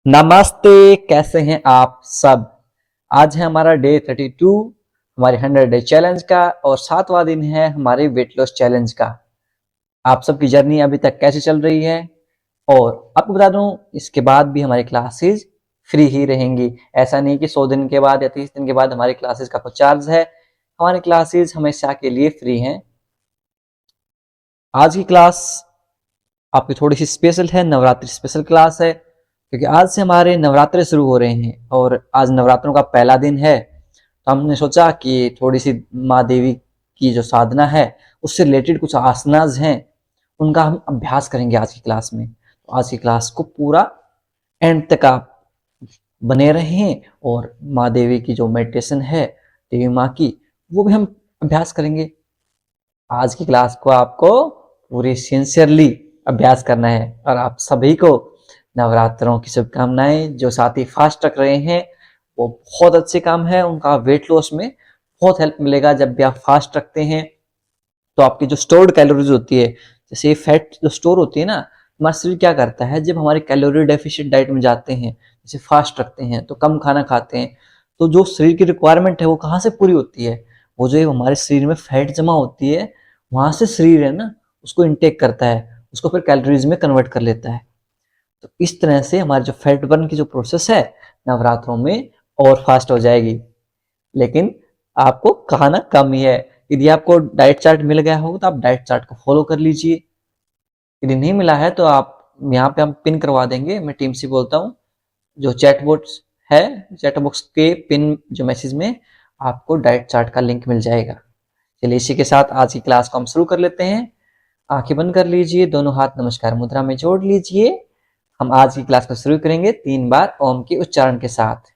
नमस्ते, कैसे हैं आप सब। आज है हमारा डे 32 हमारे 100 डे चैलेंज का और 7वां दिन है हमारे वेट लॉस चैलेंज का। आप सबकी जर्नी अभी तक कैसे चल रही है। और आपको बता दूं, इसके बाद भी हमारी क्लासेस फ्री ही रहेंगी। ऐसा नहीं कि 100 दिन के बाद या 30 दिन के बाद हमारी क्लासेस का कुछ चार्ज है। हमारी क्लासेस हमेशा के लिए फ्री हैं। आज की क्लास आपकी थोड़ी सी स्पेशल है, नवरात्रि स्पेशल क्लास है, क्योंकि आज से हमारे नवरात्रे शुरू हो रहे हैं और आज नवरात्रों का पहला दिन है। तो हमने सोचा कि थोड़ी सी माँ देवी की जो साधना है उससे रिलेटेड कुछ आसनाज हैं, उनका हम अभ्यास करेंगे आज की क्लास में। तो आज की क्लास को पूरा एंड तक आप बने रहें और माँ देवी की जो मेडिटेशन है, देवी माँ की, वो भी हम अभ्यास करेंगे। आज की क्लास को आपको पूरी सिंसियरली अभ्यास करना है। और आप सभी को नवरात्रों की शुभकामनाएं। जो साथी फास्ट रख रहे हैं वो बहुत अच्छे काम है, उनका वेट लॉस में बहुत हेल्प मिलेगा। जब भी आप फास्ट रखते हैं तो आपकी जो स्टोर्ड कैलोरीज होती है, जैसे फैट जो स्टोर होती है ना, हमारा शरीर क्या करता है, जब हमारे कैलोरी डेफिशिएंट डाइट में जाते हैं, जैसे फास्ट रखते हैं तो कम खाना खाते हैं, तो जो शरीर की रिक्वायरमेंट है वो कहाँ से पूरी होती है, वो जो हमारे शरीर में फैट जमा होती है वहां से शरीर है ना उसको इनटेक करता है, उसको फिर कैलोरीज में कन्वर्ट कर लेता है। तो इस तरह से हमारे जो फैट बर्न की जो प्रोसेस है नवरात्रों में और फास्ट हो जाएगी। लेकिन आपको खाना कम ही है। यदि आपको डाइट चार्ट मिल गया हो तो आप डाइट चार्ट को फॉलो कर लीजिए। यदि नहीं मिला है तो आप यहाँ पे हम पिन करवा देंगे, मैं टीम से बोलता हूँ। जो चैट बॉक्स है, चैट बॉक्स के पिन जो मैसेज में आपको डाइट चार्ट का लिंक मिल जाएगा। चलिए इसी के साथ आज की क्लास को हम शुरू कर लेते हैं। आंखें बंद कर लीजिए, दोनों हाथ नमस्कार मुद्रा में जोड़ लीजिए। हम आज की क्लास को शुरू करेंगे 3 बार ओम के उच्चारण के साथ।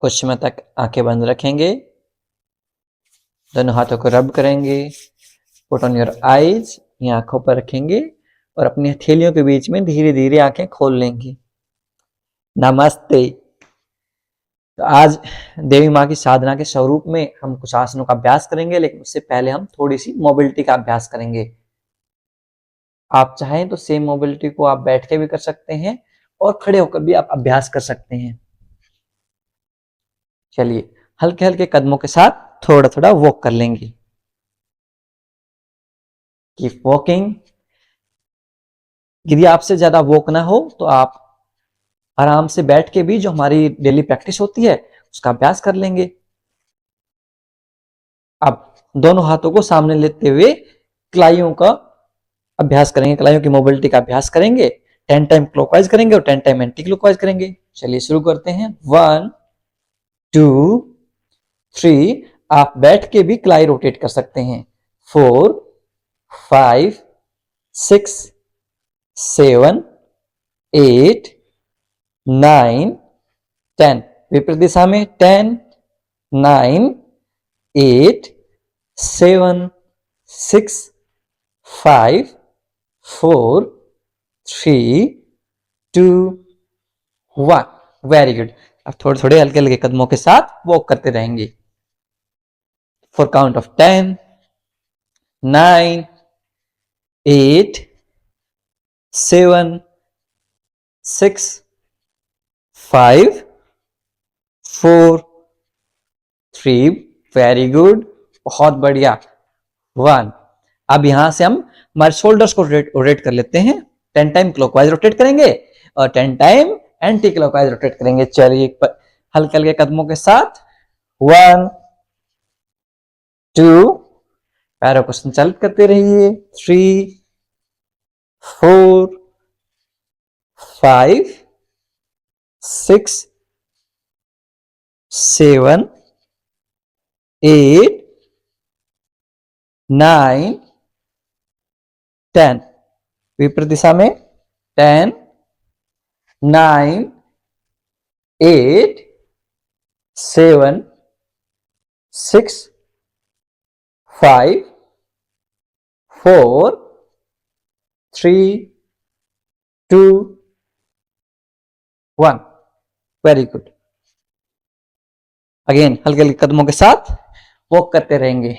कुछ समय तक आंखें बंद रखेंगे, दोनों हाथों को रब करेंगे, पुट ऑन योर आईज, अपनी आंखों पर रखेंगे और अपनी हथेलियों के बीच में धीरे धीरे आंखें खोल लेंगे। नमस्ते। तो आज देवी माँ की साधना के स्वरूप में हम कुछ आसनों का अभ्यास करेंगे, लेकिन उससे पहले हम थोड़ी सी मोबिलिटी का अभ्यास करेंगे। आप चाहें तो सेम मोबिलिटी को आप बैठ के भी कर सकते हैं और खड़े होकर भी आप अभ्यास कर सकते हैं। चलिए हल्के हल्के कदमों के साथ थोड़ा थोड़ा वॉक कर लेंगे। Keep walking. यदि आपसे ज्यादा वॉक ना हो तो आप आराम से बैठ के भी जो हमारी डेली प्रैक्टिस होती है उसका अभ्यास कर लेंगे। अब दोनों हाथों को सामने लेते हुए कलाइयों का अभ्यास करेंगे, कलाइयों की मोबिलिटी का अभ्यास करेंगे। 10 टाइम क्लॉकवाइज करेंगे और 10 टाइम एंटी क्लॉकवाइज करेंगे। चलिए शुरू करते हैं। 1 2 3। आप बैठ के भी कलाई रोटेट कर सकते हैं। 4 5 6 7 8 9 10। विपरीत दिशा में 10 9 8 7 6 5 4 3 2 1। Very good. अब थोड़े थोड़े हल्के हल्के कदमों के साथ वॉक करते रहेंगे for count of 10 9 8 7 6 5 4 3। Very good, बहुत बढ़िया। 1। अब यहां से हम हमारे शोल्डर्स को रोटेट कर लेते हैं। 10 टाइम क्लॉकवाइज रोटेट करेंगे और 10 टाइम एंटी क्लॉकवाइज रोटेट करेंगे। चलिए हल्के हल्के कदमों के साथ। 1 2। पैरों को संचालित करते रहिए। 3 4 5 6 7 8 9 10, विपरीत दिशा में 10 9 8 7 6 5 4 3 2 1। Very good. अगेन हल्के हल्के कदमों के साथ वॉक करते रहेंगे।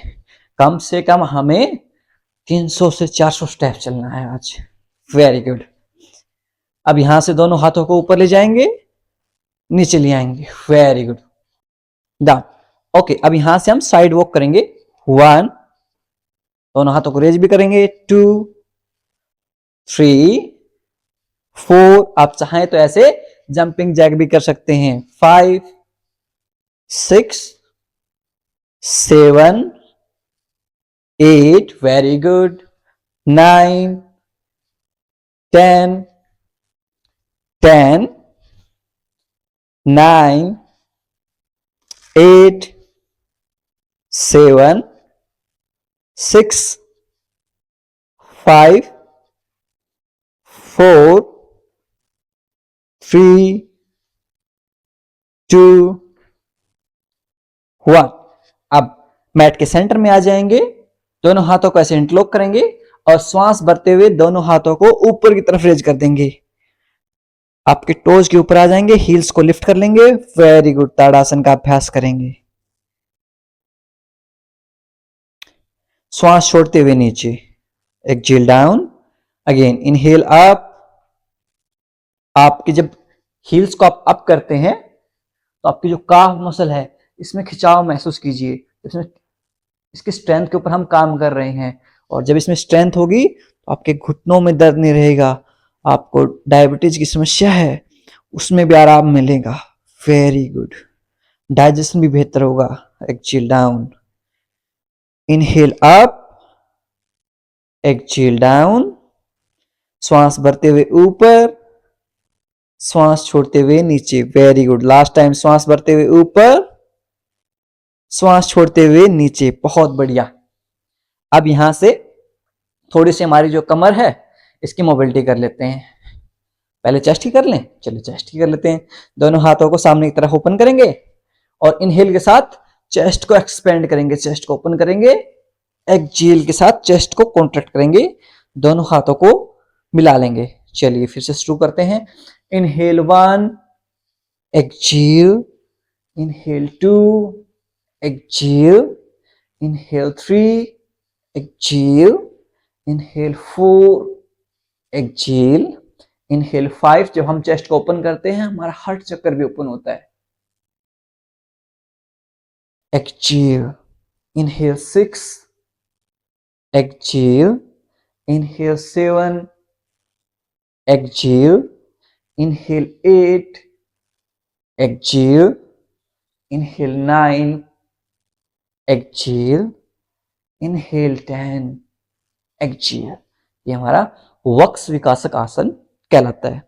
कम से कम हमें 300 से 400 स्टेप चलना है आज। Very good. अब यहां से दोनों हाथों को ऊपर ले जाएंगे, नीचे ले आएंगे। Very good. डाउन। ओके, अब यहां से हम साइड वॉक करेंगे। 1, दोनों हाथों को रेज भी करेंगे। 2 3 4, आप चाहें तो ऐसे जंपिंग जैक भी कर सकते हैं। 5 6 7 8, वेरी गुड। 9 10 10 9 8 7 6 5 4 3 2 1। अब मैट के सेंटर में आ जाएंगे, दोनों हाथों को ऐसे इंटरलॉक करेंगे और श्वास भरते हुए दोनों हाथों को ऊपर की तरफ रेज कर देंगे। आपके टोज के ऊपर आ जाएंगे, हील्स को लिफ्ट कर लेंगे। Very good. ताड़ासन का अभ्यास करेंगे। श्वास छोड़ते हुए नीचे, exhale down. Again inhale up. आपकी जब हील्स को आप अप करते हैं तो आपकी जो काफ मसल है इसमें खिंचाव महसूस कीजिए। इसमें इसकी स्ट्रेंथ के ऊपर हम काम कर रहे हैं, और जब इसमें स्ट्रेंथ होगी तो आपके घुटनों में दर्द नहीं रहेगा। आपको डायबिटीज की समस्या है उसमें भी आराम मिलेगा। Very good. डाइजेशन भी बेहतर होगा। Exhale down. Inhale up, exhale down. श्वास भरते हुए ऊपर, श्वास छोड़ते हुए नीचे। Very good. लास्ट टाइम श्वास भरते हुए ऊपर, श्वास छोड़ते हुए नीचे। बहुत बढ़िया। अब यहां से थोड़ी सी हमारी जो कमर है इसकी मोबिलिटी कर लेते हैं। पहले चेस्ट ही कर लें। चलिए चेस्ट ही कर लेते हैं। दोनों हाथों को सामने की तरफ ओपन करेंगे और इनहेल के साथ चेस्ट को एक्सपेंड करेंगे, चेस्ट को ओपन करेंगे। एक्सहेल के साथ चेस्ट को कॉन्ट्रैक्ट करेंगे, दोनों हाथों को मिला लेंगे। चलिए फिर से शुरू करते हैं। Inhale 1, exhale. Inhale 2, exhale. Inhale 3, exhale. Inhale 4, exhale. Inhale 5। जब हम चेस्ट को ओपन करते हैं हमारा हार्ट चक्कर भी ओपन होता है। Exhale. Inhale 6, exhale. Inhale 7, exhale. Inhale 8, exhale. Inhale 9, exhale. Inhale 10, exhale. ये हमारा वक्ष विकासक आसन कहलाता है।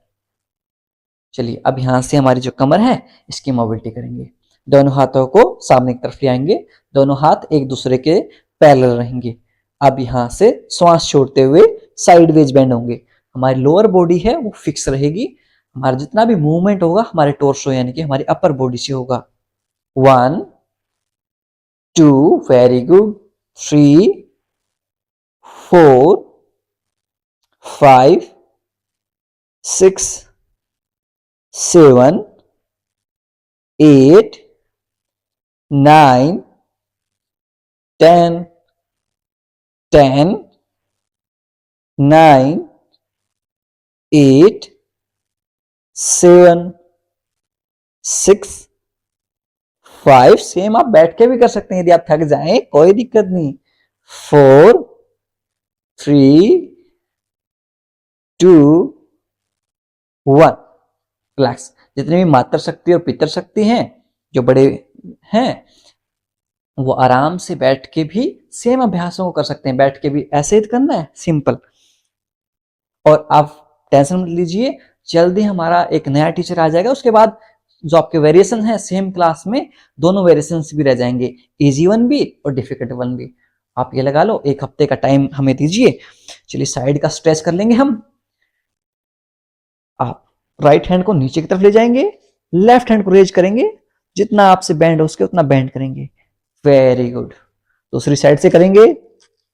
चलिए अब यहां से हमारी जो कमर है इसकी मोबिलिटी करेंगे। दोनों हाथों को सामने की तरफ ले आएंगे, दोनों हाथ एक दूसरे के पैरेलल रहेंगे। अब यहां से श्वास छोड़ते हुए साइडवेज बेंड होंगे। हमारी लोअर बॉडी है वो फिक्स रहेगी। हमारा जितना भी मूवमेंट होगा हमारे टोर्सो यानी कि हमारी अपर बॉडी से होगा। 1 2, वेरी गुड। 3 4 5 6 7 8 9 10 10 9 8 7 6 5। सेम आप बैठ के भी कर सकते हैं यदि आप थक जाएं, कोई दिक्कत नहीं। 4 3 2 1। रिलैक्स। जितनी भी मातृ शक्ति और पितृ शक्ति हैं जो बड़े हैं वो आराम से बैठ के भी सेम अभ्यासों को कर सकते हैं। बैठ के भी ऐसे ही करना है, सिंपल। और आप टेंशन मत लीजिए, जल्दी हमारा एक नया टीचर आ जाएगा। उसके बाद जो आपके वेरिएशन है सेम क्लास में दोनों वेरिएशन भी रह जाएंगे, इजी वन भी और डिफिकल्ट वन भी। आप ये लगा लो, एक हफ्ते का टाइम हमें दीजिए। चलिए साइड का स्ट्रेच कर लेंगे हम। आप राइट हैंड को नीचे की तरफ ले जाएंगे, लेफ्ट हैंड को रेज करेंगे, जितना आपसे बैंड हो उसके उतना बैंड करेंगे। Very good. दूसरी साइड से करेंगे,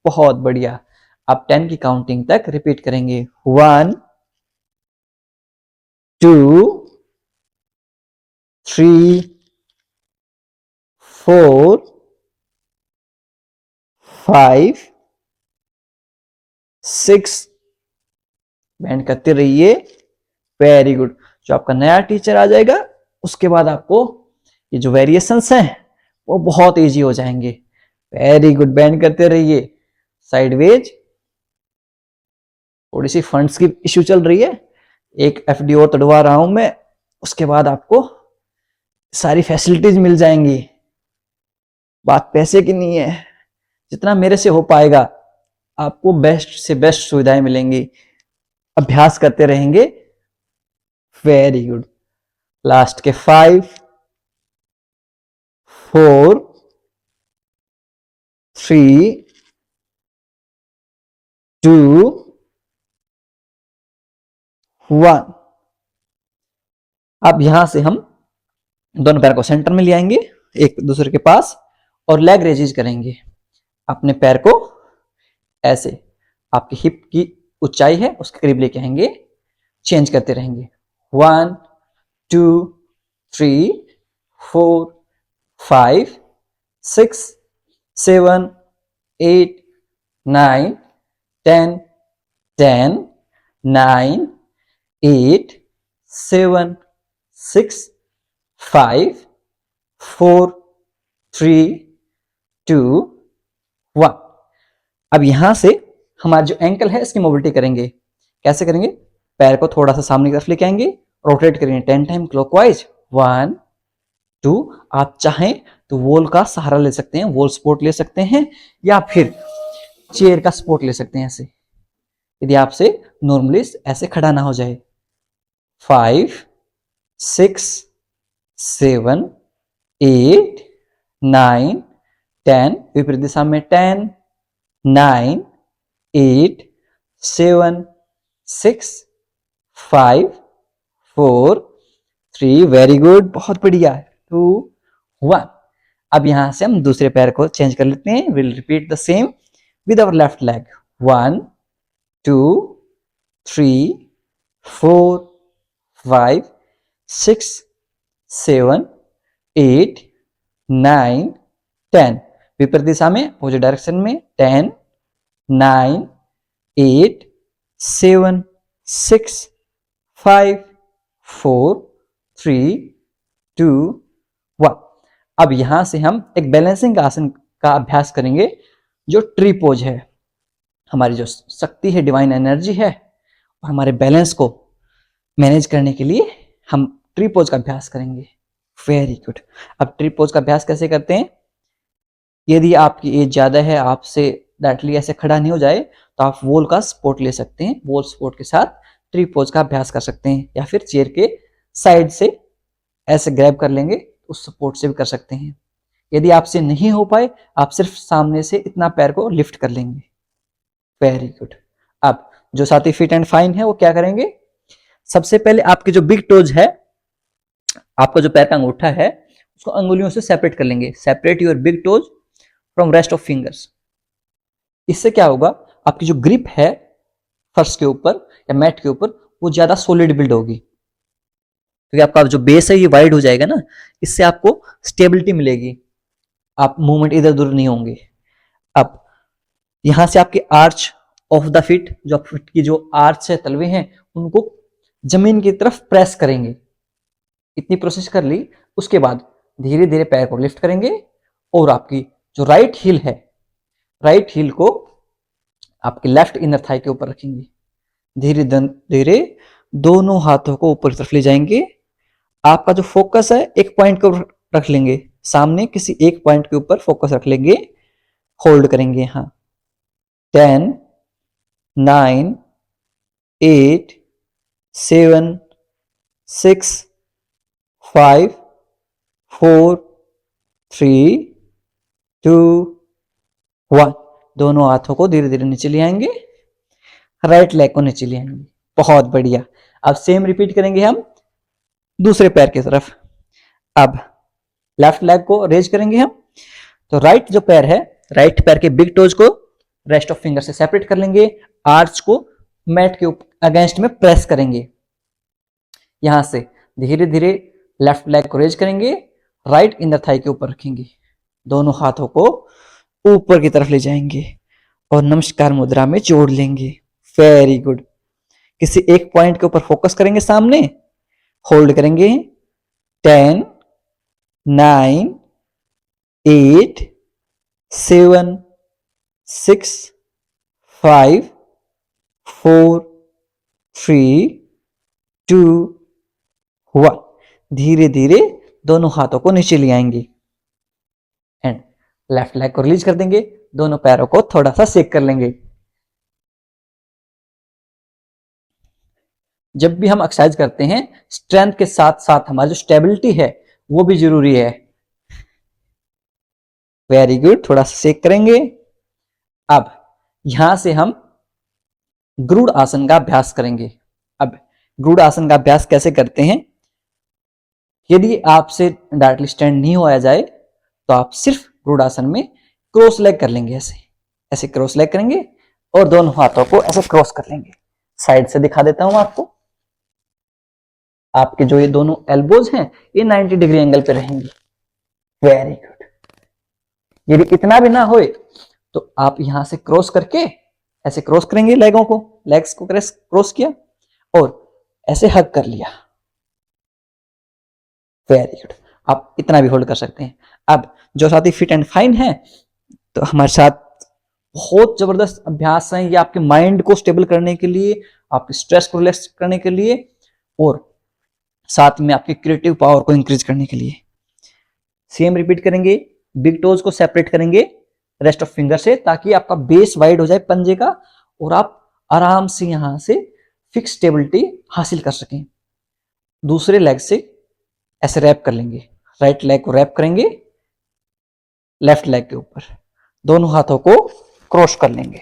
बहुत बढ़िया। आप 10 की काउंटिंग तक रिपीट करेंगे। 1 2 3 4 5 6, बैंड करते रहिए। Very good. जो आपका नया टीचर आ जाएगा उसके बाद आपको ये जो वेरिएशंस हैं वो बहुत इजी हो जाएंगे। वेरी गुड, बैंड करते रहिए। साइडवेज। थोड़ी सी फंड्स की इश्यू चल रही है, एक एफडी और तड़वा रहा हूं मैं, उसके बाद आपको सारी फैसिलिटीज मिल जाएंगी। बात पैसे की नहीं है, जितना मेरे से हो पाएगा आपको बेस्ट से बेस्ट सुविधाएं मिलेंगी। अभ्यास करते रहेंगे। Very good. लास्ट के 5 4 3 2 1। अब यहां से हम दोनों पैर को सेंटर में ले आएंगे, एक दूसरे के पास, और लेग रेजिज करेंगे। अपने पैर को ऐसे आपकी हिप की ऊंचाई है उसके करीब लेके आएंगे, चेंज करते रहेंगे। 1 2 3 4 5 6 7 8 9 10 10 9 8 7 6 5 4 3 2 1। अब यहां से हमारा जो एंकल है इसकी मोबिलिटी करेंगे। कैसे करेंगे? पैर को थोड़ा सा सामने की तरफ लेके आएंगे, रोटेट करेंगे 10 टाइम क्लॉकवाइज। 1 2। आप चाहें तो वॉल का सहारा ले सकते हैं, वॉल सपोर्ट ले सकते हैं, या फिर चेयर का सपोर्ट ले सकते हैं ऐसे, यदि आपसे नॉर्मली ऐसे खड़ा ना हो जाए। 5 6 7 8 9 10। विपरीत दिशा में 10 9 8 7 6 5 4 3। वेरी गुड, बहुत बढ़िया। 2 1। अब यहां से हम दूसरे पैर को चेंज कर लेते हैं। Will repeat the same with our left leg. 1 2 3 4 5 6 7 8 9 10। विपरीत दिशा में अपोजिट डायरेक्शन में 10 9 8 7 6 5 4 3 2 1। अब यहां से हम एक बैलेंसिंग आसन का अभ्यास करेंगे, जो ट्री पोज है। हमारी जो शक्ति है, डिवाइन एनर्जी है, और हमारे बैलेंस को मैनेज करने के लिए हम ट्री पोज का अभ्यास करेंगे। Very good. अब ट्री पोज का अभ्यास कैसे करते हैं? यदि आपकी एज ज्यादा है, आपसे डायरेक्टली ऐसे खड़ा नहीं हो जाए, तो आप वॉल का सपोर्ट ले सकते हैं। वॉल सपोर्ट के साथ ट्री पोज का अभ्यास कर सकते हैं, या फिर चेयर के साइड से ऐसे ग्रैब कर लेंगे, उस सपोर्ट से भी कर सकते हैं। यदि आपसे नहीं हो पाए, आप सिर्फ सामने से इतना पैर को लिफ्ट कर लेंगे। Very good. अब जो साथी फिट एंड फाइन है वो क्या करेंगे? सबसे पहले आपके जो बिग टोज है, आपका जो पैर का अंगूठा है, उसको अंगुलियों से सेपरेट कर लेंगे। Separate your big toes from rest of fingers. इससे क्या होगा? आपकी जो ग्रिप है फर्श के ऊपर या मैट के ऊपर, वो ज्यादा सॉलिड बिल्ड होगी, क्योंकि आपका जो बेस है ये वाइड हो जाएगा ना। इससे आपको स्टेबिलिटी मिलेगी, आप मूवमेंट इधर उधर नहीं होंगे। अब यहां से आपके आर्च ऑफ द फीट, जो फीट की जो आर्च है, तलवे हैं, उनको जमीन की तरफ प्रेस करेंगे। इतनी प्रोसेस कर ली, उसके बाद धीरे धीरे पैर को लिफ्ट करेंगे, और आपकी जो राइट हील है, राइट हील को आपके लेफ्ट इनर थाई के ऊपर रखेंगे। धीरे धीरे दोनों हाथों को ऊपर की तरफ ले जाएंगे। आपका जो फोकस है एक पॉइंट को रख लेंगे, सामने किसी एक पॉइंट के ऊपर फोकस रख लेंगे, होल्ड करेंगे यहां। 10 9 8 7 6 5 4 3 2 1। दोनों हाथों को धीरे धीरे नीचे ले आएंगे, राइट लेग को नीचे ले आएंगे। बहुत बढ़िया। अब सेम रिपीट करेंगे हम दूसरे पैर की तरफ। अब लेफ्ट लेग को रेज करेंगे हम। तो राइट जो पैर है, राइट पैर के बिग टोज को रेस्ट ऑफ फिंगर से सेपरेट कर लेंगे, आर्च को मैट के अगेंस्ट में प्रेस करेंगे। यहां से धीरे धीरे लेफ्ट लेग को रेज करेंगे, राइट इनर थाई के ऊपर रखेंगे, दोनों हाथों को ऊपर की तरफ ले जाएंगे और नमस्कार मुद्रा में जोड़ लेंगे। Very good. किसी एक पॉइंट के ऊपर फोकस करेंगे, सामने होल्ड करेंगे। 10 9 8 7 6 5 4 3 2 1। धीरे धीरे दोनों हाथों को नीचे ले आएंगे एंड लेफ्ट लेग को रिलीज कर देंगे। दोनों पैरों को थोड़ा सा शेक कर लेंगे। जब भी हम एक्सरसाइज करते हैं, स्ट्रेंथ के साथ साथ हमारी जो स्टेबिलिटी है वो भी जरूरी है। Very good. थोड़ा सा शेक करेंगे। अब यहां से हम गरुड़ आसन का अभ्यास करेंगे। अब गरुड़ आसन का अभ्यास कैसे करते हैं? यदि आपसे डायरेक्टली स्टैंड नहीं होया जाए तो आप सिर्फ गरुड़ आसन में क्रॉस लेग कर लेंगे। ऐसे ऐसे क्रॉस लेग करेंगे और दोनों हाथों को ऐसे क्रॉस कर लेंगे। साइड से दिखा देता हूं आपको। आपके जो ये दोनों एल्बोज हैं ये 90 डिग्री एंगल पे रहेंगी। Very good. यदि इतना भी ना होए तो आप यहां से क्रॉस करके ऐसे क्रॉस करेंगे, लेग्स को क्रॉस किया और ऐसे हग कर लिया। Very good. आप इतना भी होल्ड कर सकते हैं। अब जो साथी फिट एंड फाइन है तो हमारे साथ बहुत जबरदस्त अभ्यास है ये आपके माइंड को स्टेबल करने के लिए, आपके स्ट्रेस को रिलैक्स करने के लिए और साथ में आपकी क्रिएटिव पावर को इंक्रीज करने के लिए। सेम रिपीट करेंगे। बिग टोज को सेपरेट करेंगे रेस्ट ऑफ फिंगर से ताकि आपका बेस वाइड हो जाए पंजे का और आप आराम से यहां से फिक्स स्टेबिलिटी हासिल कर सकें। दूसरे लेग से ऐसे रैप कर लेंगे। राइट लेग को रैप करेंगे लेफ्ट लेग के ऊपर, दोनों हाथों को क्रॉस कर लेंगे।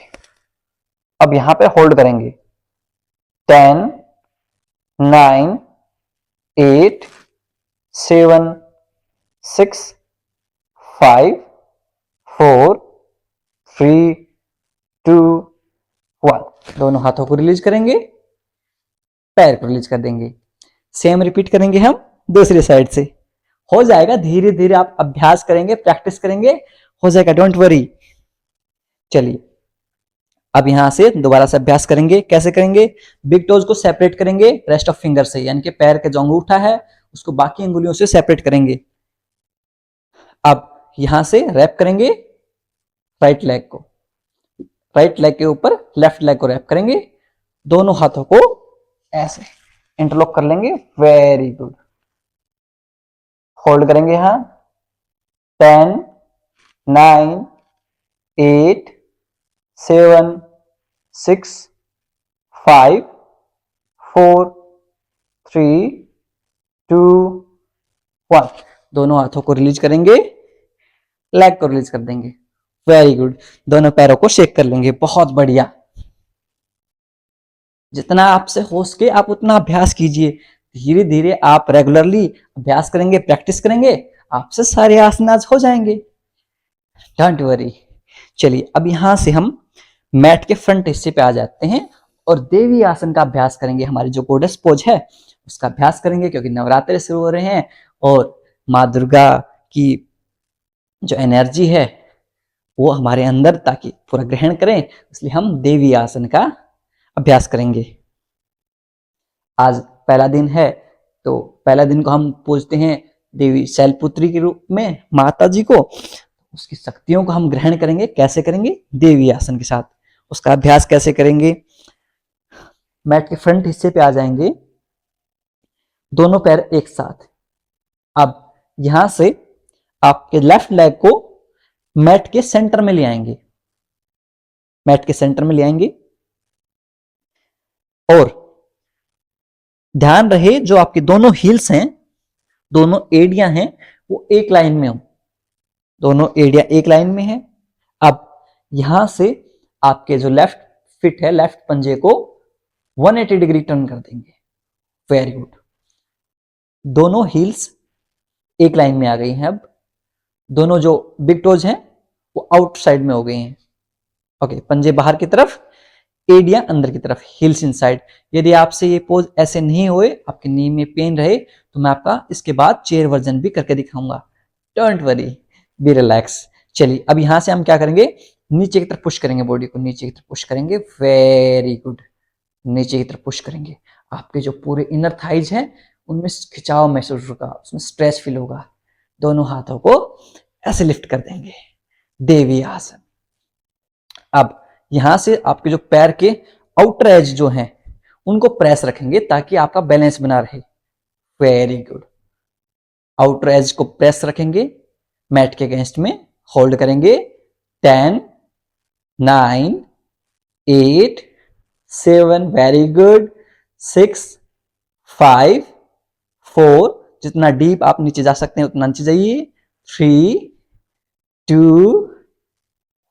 अब यहां पे होल्ड करेंगे। 10 9 8 7 6 5 4 3 2 1। दोनों हाथों को रिलीज करेंगे, पैर को रिलीज कर देंगे। सेम रिपीट करेंगे हम दूसरी साइड से। हो जाएगा, धीरे धीरे आप अभ्यास करेंगे, प्रैक्टिस करेंगे, हो जाएगा, डोंट वरी। चलिए अब यहां से दोबारा से अभ्यास करेंगे। कैसे करेंगे? बिग टोज को सेपरेट करेंगे रेस्ट ऑफ फिंगर से, यानी कि पैर के जो अंगूठा है उसको बाकी अंगुलियों से सेपरेट करेंगे। अब यहां से रैप करेंगे राइट लेग को, राइट लेग के ऊपर लेफ्ट लेग को रैप करेंगे, दोनों हाथों को ऐसे इंटरलॉक कर लेंगे। Very good. होल्ड करेंगे यहां। 10 9 8 7 6 5 4 3 2 1। दोनों हाथों को रिलीज करेंगे, लेग को रिलीज कर देंगे। Very good. दोनों पैरों को शेक कर लेंगे। बहुत बढ़िया। जितना आपसे हो सके आप उतना अभ्यास कीजिए। धीरे धीरे आप रेगुलरली अभ्यास करेंगे, प्रैक्टिस करेंगे, आपसे सारे आसन आज हो जाएंगे। Don't worry. चलिए अब यहां से हम मैट के फ्रंट हिस्से पे आ जाते हैं और देवी आसन का अभ्यास करेंगे। हमारी जो गॉडेस पोज है उसका अभ्यास करेंगे क्योंकि नवरात्रे शुरू हो रहे हैं और माँ दुर्गा की जो एनर्जी है वो हमारे अंदर ताकि पूरा ग्रहण करें, इसलिए हम देवी आसन का अभ्यास करेंगे। आज पहला दिन है तो पहला दिन को हम पूजते हैं देवी शैलपुत्री के रूप में, माता जी को। उसकी शक्तियों को हम ग्रहण करेंगे। कैसे करेंगे? देवी आसन के साथ। उसका अभ्यास कैसे करेंगे? मैट के फ्रंट हिस्से पे आ जाएंगे, दोनों पैर एक साथ। अब यहां से आपके लेफ्ट लेग को मैट के सेंटर में ले आएंगे, मैट के सेंटर में ले आएंगे और ध्यान रहे जो आपके दोनों हील्स हैं, दोनों एडिया हैं, वो एक लाइन में हो, दोनों एडिया एक लाइन में है। अब यहां से आपके जो लेफ्ट फिट है, लेफ्ट पंजे को 180 डिग्री टर्न कर देंगे। Very good. दोनों हील्स एक लाइन में आ गई हैं। अब दोनों जो बिग टोज हैं वो आउटसाइड में हो गए हैं। ओके, पंजे बाहर की तरफ, एडिया अंदर की तरफ, हील्स इनसाइड। यदि आपसे ये पोज ऐसे नहीं हुए, आपके नी में पेन रहे, तो मैं आपका इसके बाद चेयर वर्जन भी करके दिखाऊंगा। Don't worry, be relax. चलिए अब यहां से हम क्या करेंगे, नीचे की तरफ पुश करेंगे, बॉडी को नीचे की तरफ पुश करेंगे। वेरी गुड, नीचे की तरफ पुश करेंगे। आपके जो पूरे इनर थाइज हैं उनमें खिंचाव महसूस होगा, उसमें स्ट्रेच फील होगा। दोनों हाथों को ऐसे लिफ्ट कर देंगे, देवी आसन। अब यहां से आपके जो पैर के आउटर एज जो हैं उनको प्रेस रखेंगे ताकि आपका बैलेंस बना रहे। Very good. आउटर एज को प्रेस रखेंगे मैट के अगेंस्ट में, होल्ड करेंगे। 10, 9, 8, 7, वेरी गुड। 6, 5, 4, जितना डीप आप नीचे जा सकते हैं उतना नीचे जाइए। 3, 2,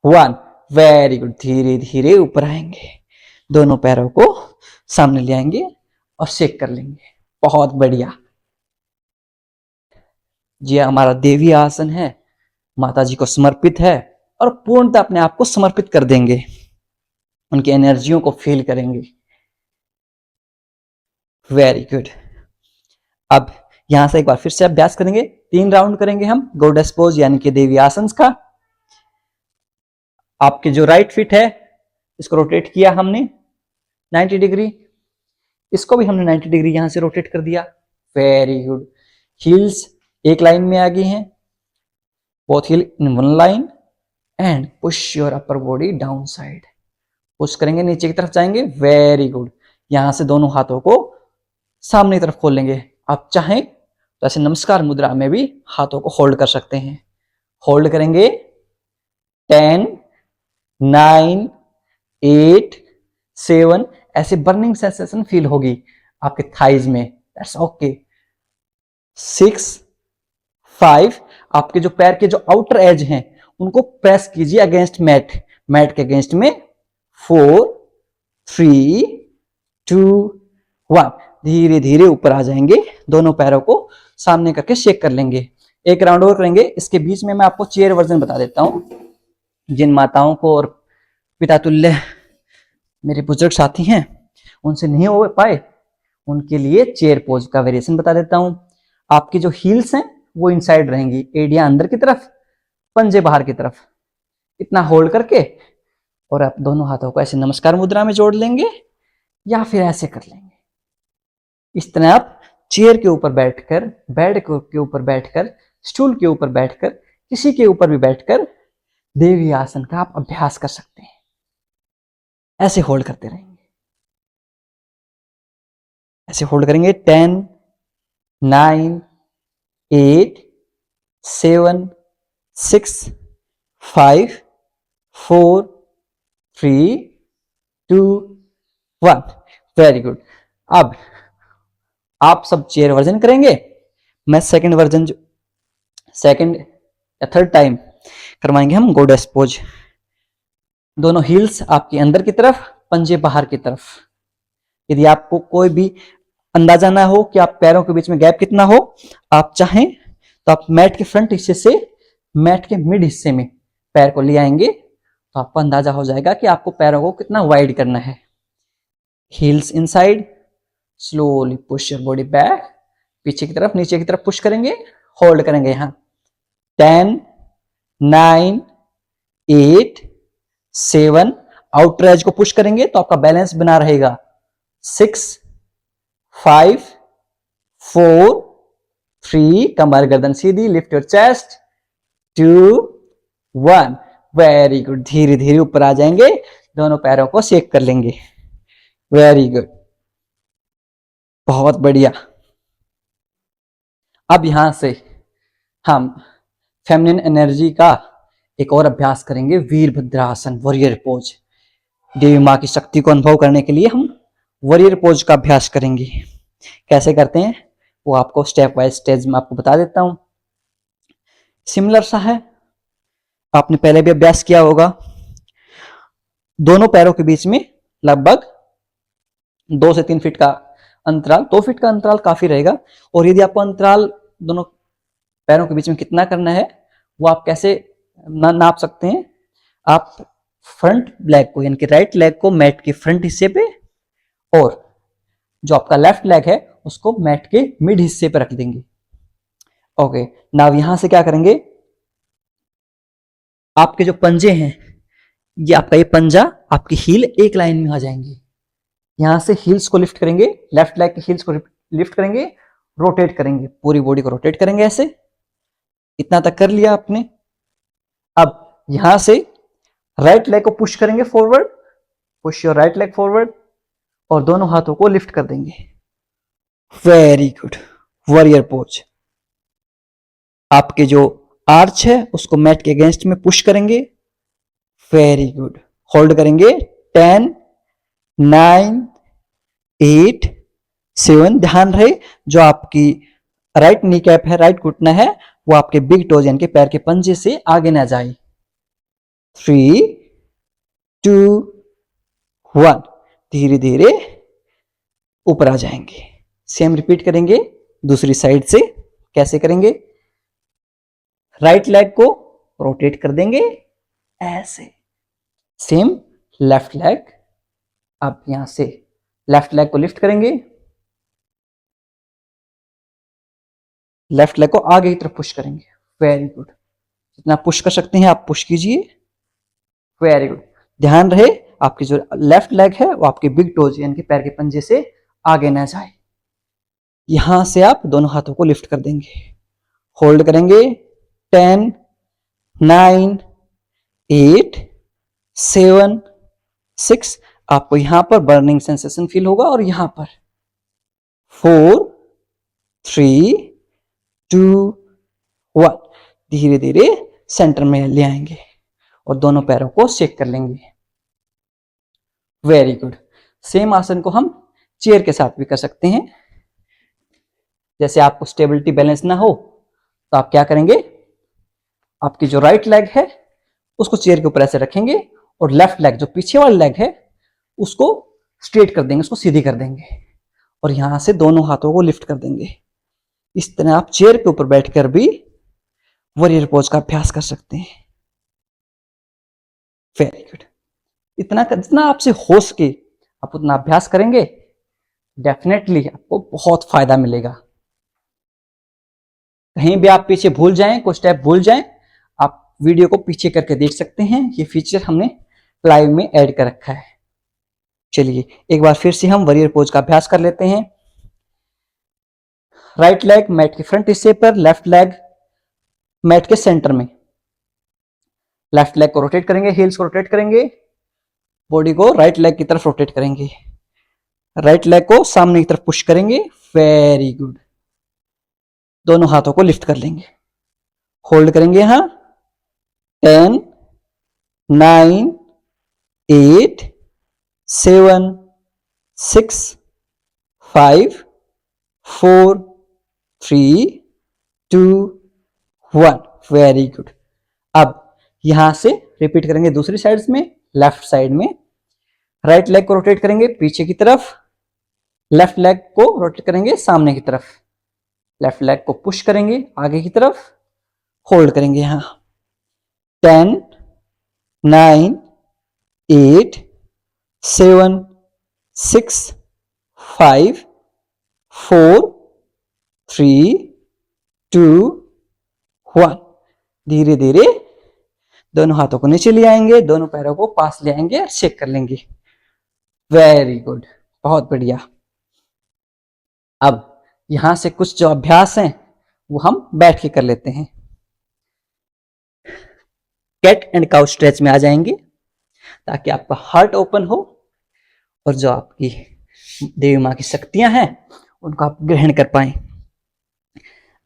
1, वेरी गुड। धीरे धीरे ऊपर आएंगे, दोनों पैरों को सामने ले आएंगे और शेक कर लेंगे। बहुत बढ़िया जी, हमारा देवी आसन है, माता जी को समर्पित है और पूर्णतः अपने आप को समर्पित कर देंगे, उनकी एनर्जियों को फील करेंगे। Very good. अब यहां से एक बार फिर से अभ्यास करेंगे, 3 राउंड करेंगे हम गॉडेस पोज यानी कि देवी आसन का। आपके जो राइट फिट है इसको रोटेट किया हमने 90 डिग्री, इसको भी हमने 90 डिग्री यहां से रोटेट कर दिया। Very good. हील्स एक लाइन में आ गई हैं, both heel in one line, and push your upper body down side. Push करेंगे, नीचे की तरफ जाएंगे। Very good. यहां से दोनों हाथों को सामने की तरफ खोल लेंगे। आप चाहें तो ऐसे नमस्कार मुद्रा में भी हाथों को होल्ड कर सकते हैं। होल्ड करेंगे। 10, 9, 8, 7, ऐसे बर्निंग सेंसेशन फील होगी आपके थाइज में। That's okay. 6, 5, आपके जो पैर के जो आउटर एज हैं उनको प्रेस कीजिए अगेंस्ट मैट, मैट के अगेंस्ट में। 4, 3, 2, 1, धीरे धीरे ऊपर आ जाएंगे। दोनों पैरों को सामने करके शेक कर लेंगे। एक राउंड और करेंगे। इसके बीच में मैं आपको चेयर वर्जन बता देता हूं। जिन माताओं को और पिता तुल्य मेरे बुजुर्ग साथी हैं उनसे नहीं हो पाए, उनके लिए चेयर पोज का वेरिएशन बता देता हूं। आपकी जो हील्स हैं वो इनसाइड रहेंगी, एडिया अंदर की तरफ, पंजे बाहर की तरफ। इतना होल्ड करके और आप दोनों हाथों को ऐसे नमस्कार मुद्रा में जोड़ लेंगे या फिर ऐसे कर लेंगे। इस तरह आप चेयर के ऊपर बैठकर, बेड के ऊपर बैठकर, स्टूल के ऊपर बैठकर, किसी के ऊपर भी बैठकर देवी आसन का आप अभ्यास कर सकते हैं। ऐसे होल्ड करते रहेंगे, ऐसे होल्ड करेंगे। 10, 9, 8, 7, 6, 5, 4, 3, 2, 1, वेरी गुड। अब आप सब चेयर वर्जन करेंगे, मैं सेकंड वर्जन सेकंड या थर्ड टाइम करवाएंगे हम गॉडेस पोज। दोनों हील्स आपके अंदर की तरफ, पंजे बाहर की तरफ। यदि आपको कोई भी अंदाजा ना हो कि आप पैरों के बीच में गैप कितना हो, आप चाहें तो आप मैट के फ्रंट हिस्से से मैट के मिड हिस्से में पैर को ले आएंगे तो आपको अंदाजा हो जाएगा कि आपको पैरों को कितना वाइड करना है। Heels inside, slowly push your body back, पीछे की तरफ, नीचे की तरफ पुश करेंगे, होल्ड करेंगे यहां। 10, 9, 8, 7, आउटर एज को पुश करेंगे तो आपका बैलेंस बना रहेगा। 6, 5, 4, 3, कमर गर्दन सीधी, lift your chest. 2, 1, very good. धीरे धीरे ऊपर आ जाएंगे, दोनों पैरों को शेक कर लेंगे। वेरी गुड, बहुत बढ़िया। अब यहां से हम फेमिनिन एनर्जी का एक और अभ्यास करेंगे, वीरभद्रासन, वॉरियर पोज। देवी मां की शक्ति को अनुभव करने के लिए हम वॉरियर पोज का अभ्यास करेंगे। कैसे करते हैं वो आपको स्टेप वाइज स्टेज में आपको बता देता हूं। सिमिलर सा है, आपने पहले भी अभ्यास किया होगा। दोनों पैरों के बीच में लगभग 2 से 3 फीट का अंतराल, 2 फीट का अंतराल काफी रहेगा। और यदि आपको अंतराल दोनों पैरों के बीच में कितना करना है वो आप कैसे नाप सकते हैं। आप फ्रंट लेग को यानी कि राइट लेग को मैट के फ्रंट हिस्से पे और जो आपका लेफ्ट लेग है उसको मैट के मिड हिस्से पे रख देंगे। ओके, नाउ यहां से क्या करेंगे, आपके जो पंजे हैं, ये आपका ये पंजा आपकी हील एक लाइन में आ जाएंगे। यहां से हील्स को लिफ्ट करेंगे, लेफ्ट लेग के हील्स को लिफ्ट करेंगे, रोटेट करेंगे, पूरी बॉडी को रोटेट करेंगे ऐसे। इतना तक कर लिया आपने। अब यहां से राइट लेग को पुश करेंगे forward, push your right leg forward, और दोनों हाथों को लिफ्ट कर देंगे। Very good, warrior pose. आपके जो आर्च है उसको मैट के अगेंस्ट में पुश करेंगे। वेरी गुड, होल्ड करेंगे 10 9 8 7। ध्यान रहे जो आपकी राइट नी कैप है, राइट घुटना है, वो आपके बिग टोज यानी कि पैर के पंजे से आगे ना जाए। 3 2 1, धीरे धीरे ऊपर आ जाएंगे। सेम रिपीट करेंगे दूसरी साइड से। कैसे करेंगे, राइट लेग को रोटेट कर देंगे ऐसे, सेम लेफ्ट लेग। आप यहां से लेफ्ट लेग को लिफ्ट करेंगे, लेफ्ट लेग को आगे की तरफ पुश करेंगे। वेरी गुड, जितना पुश कर सकते हैं आप पुश कीजिए। वेरी गुड, ध्यान रहे आपकी जो लेफ्ट लेग है वो आपके बिग टोज यानी कि पैर के पंजे से आगे ना जाए। यहां से आप दोनों हाथों को लिफ्ट कर देंगे, होल्ड करेंगे 10 9 8 7 6। आपको यहां पर बर्निंग सेंसेशन फील होगा और यहां पर 4 3 2 1, धीरे धीरे सेंटर में ले आएंगे और दोनों पैरों को शेक कर लेंगे। Very good. सेम आसन को हम चेयर के साथ भी कर सकते हैं। जैसे आपको स्टेबिलिटी बैलेंस ना हो तो आप क्या करेंगे, आपकी जो राइट लेग है उसको चेयर के ऊपर ऐसे रखेंगे और लेफ्ट लेग जो पीछे वाली लेग है उसको स्ट्रेट कर देंगे, उसको सीधी कर देंगे और यहां से दोनों हाथों को लिफ्ट कर देंगे। इस तरह आप चेयर के ऊपर बैठकर भी वॉरियर पोज का अभ्यास कर सकते हैं। Very good. इतना जितना आपसे हो सके आप उतना अभ्यास करेंगे, डेफिनेटली आपको बहुत फायदा मिलेगा। कहीं भी आप पीछे भूल जाएं, कोई स्टेप भूल जाएं, आप वीडियो को पीछे करके देख सकते हैं। ये फीचर हमने लाइव में ऐड कर रखा है। चलिए एक बार फिर से हम वॉरियर पोज का अभ्यास कर लेते हैं। राइट लेग मैट के फ्रंट हिस्से पर, लेफ्ट लेग मैट के सेंटर में। लेफ्ट लेग को रोटेट करेंगे, हील्स को रोटेट करेंगे, बॉडी को राइट लेग की तरफ रोटेट करेंगे, राइट लेग को सामने की तरफ पुश करेंगे। वेरी गुड, दोनों हाथों को लिफ्ट कर लेंगे, होल्ड करेंगे यहां 10 9 8 7 6 5 4 3 2 1। Very good. अब यहां से रिपीट करेंगे दूसरी साइड में, लेफ्ट साइड में। राइट लेग को रोटेट करेंगे पीछे की तरफ, लेफ्ट लेग को रोटेट करेंगे सामने की तरफ, लेफ्ट लेग को पुश करेंगे आगे की तरफ, होल्ड करेंगे यहां 10 9 8 7 6 5 4 3 2 1। धीरे धीरे दोनों हाथों को नीचे ले आएंगे, दोनों पैरों को पास ले आएंगे और शेक कर लेंगे। वेरी गुड, बहुत बढ़िया। अब यहां से कुछ जो अभ्यास हैं वो हम बैठ के कर लेते हैं। कैट एंड काउ स्ट्रेच में आ जाएंगे ताकि आपका हार्ट ओपन हो और जो आपकी देवी मां की शक्तियां हैं उनको आप ग्रहण कर पाए।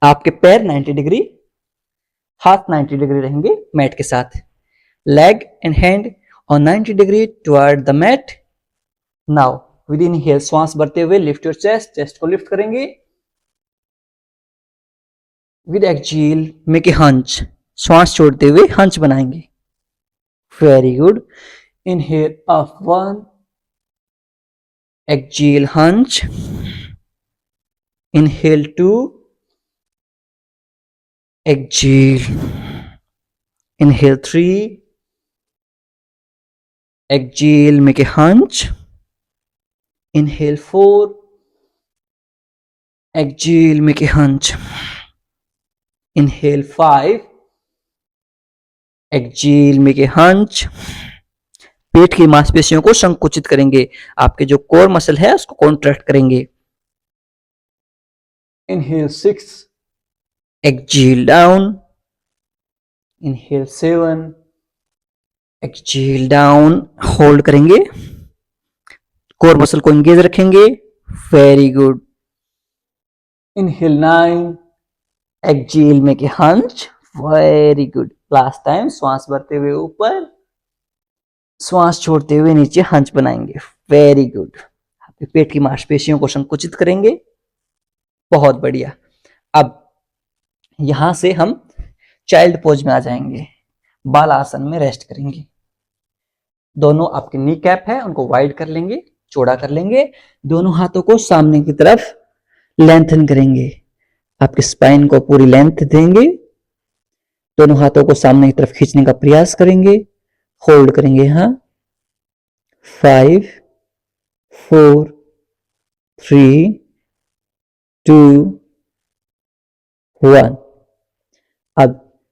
आपके पैर 90 डिग्री, हाथ 90 डिग्री रहेंगे मैट के साथ, leg and hand on 90 degree toward the mat. Now with inhale श्वास भरते हुए लिफ्ट योर चेस्ट, चेस्ट को लिफ्ट करेंगे। With exhale make a hunch, श्वास छोड़ते हुए हंच बनाएंगे। Very good. Inhale up 1, exhale hunch, inhale 2, exhale, inhale 3, exhale make a hunch, inhale 4, exhale make a hunch, inhale 5, exhale make a hunch। पेट की मांसपेशियों को संकुचित करेंगे, आपके जो कोर मसल है उसको कॉन्ट्रैक्ट करेंगे। Inhale 6, exhale down, inhale 7, exhale down, hold करेंगे, कोर मसल को एंगेज रखेंगे। Very good. Inhale 9, exhale make a hunch. Very good. Last time श्वास भरते हुए ऊपर, श्वास छोड़ते हुए नीचे हंच बनाएंगे। Very good. पेट की मांसपेशियों को संकुचित करेंगे। बहुत बढ़िया। अब यहां से हम चाइल्ड पोज में आ जाएंगे, बाल आसन में रेस्ट करेंगे। दोनों आपके नी कैप है उनको वाइड कर लेंगे, चौड़ा कर लेंगे, दोनों हाथों को सामने की तरफ लेंथन करेंगे, आपके स्पाइन को पूरी लेंथ देंगे, दोनों हाथों को सामने की तरफ खींचने का प्रयास करेंगे, होल्ड करेंगे। यहां 5 4 3 2 1। अब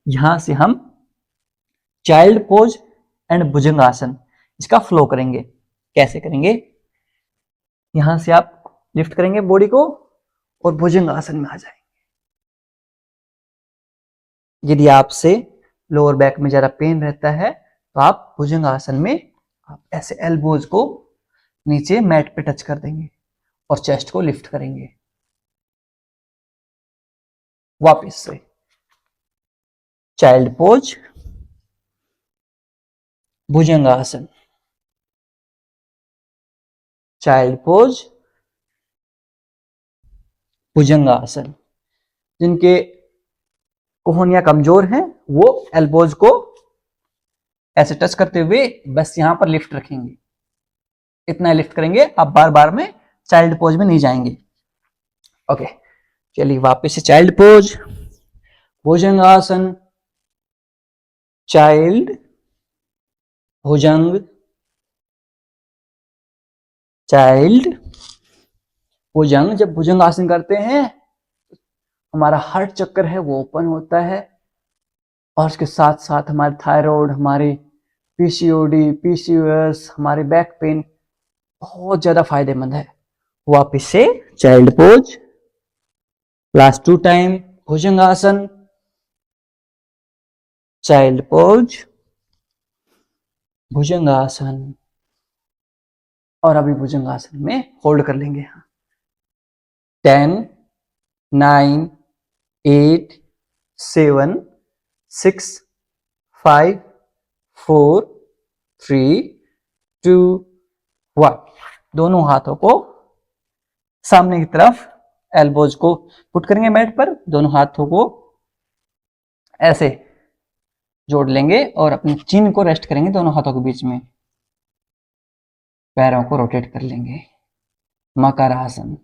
यहां से हम चाइल्ड पोज एंड भुजंगासन इसका फ्लो करेंगे। कैसे करेंगे? यहां से आप लिफ्ट करेंगे बॉडी को और भुजंगासन में आ जाएंगे। यदि आपसे लोअर बैक में ज्यादा पेन रहता है तो आप भुजंगासन में आप ऐसे एल्बोज को नीचे मैट पे टच कर देंगे और चेस्ट को लिफ्ट करेंगे। वापस से चाइल्ड पोज, भुजंगासन, चाइल्ड पोज, भुजंगासन। जिनके कोहनियां कमजोर हैं वो एल्बोज को ऐसे टच करते हुए बस यहां पर लिफ्ट रखेंगे, इतना लिफ्ट करेंगे। आप बार बार में चाइल्ड पोज में नहीं जाएंगे। ओके, चलिए वापस से चाइल्ड पोज, भुजंगासन, चाइल्ड, भुजंग, चाइल्ड, भुजंग। जब भुजंग आसन करते हैं हमारा हार्ट चक्र है वो ओपन होता है और उसके साथ साथ हमारे थायराइड, हमारे पीसीओडी, पीसीओएस, हमारे बैक पेन बहुत ज्यादा फायदेमंद है। वापिस से चाइल्ड पोज, लास्ट 2 टाइम भुजंगासन, चाइल्ड पोज, भुजंगासन, और अभी भुजंगासन में होल्ड कर लेंगे। 10 9 8 7 6 5 4 3 2 1। दोनों हाथों को सामने की तरफ एल्बोज को पुट करेंगे मैट पर, दोनों हाथों को ऐसे जोड़ लेंगे और अपनी चिन को रेस्ट करेंगे दोनों हाथों के बीच में। पैरों को रोटेट कर लेंगे, मकर आसन।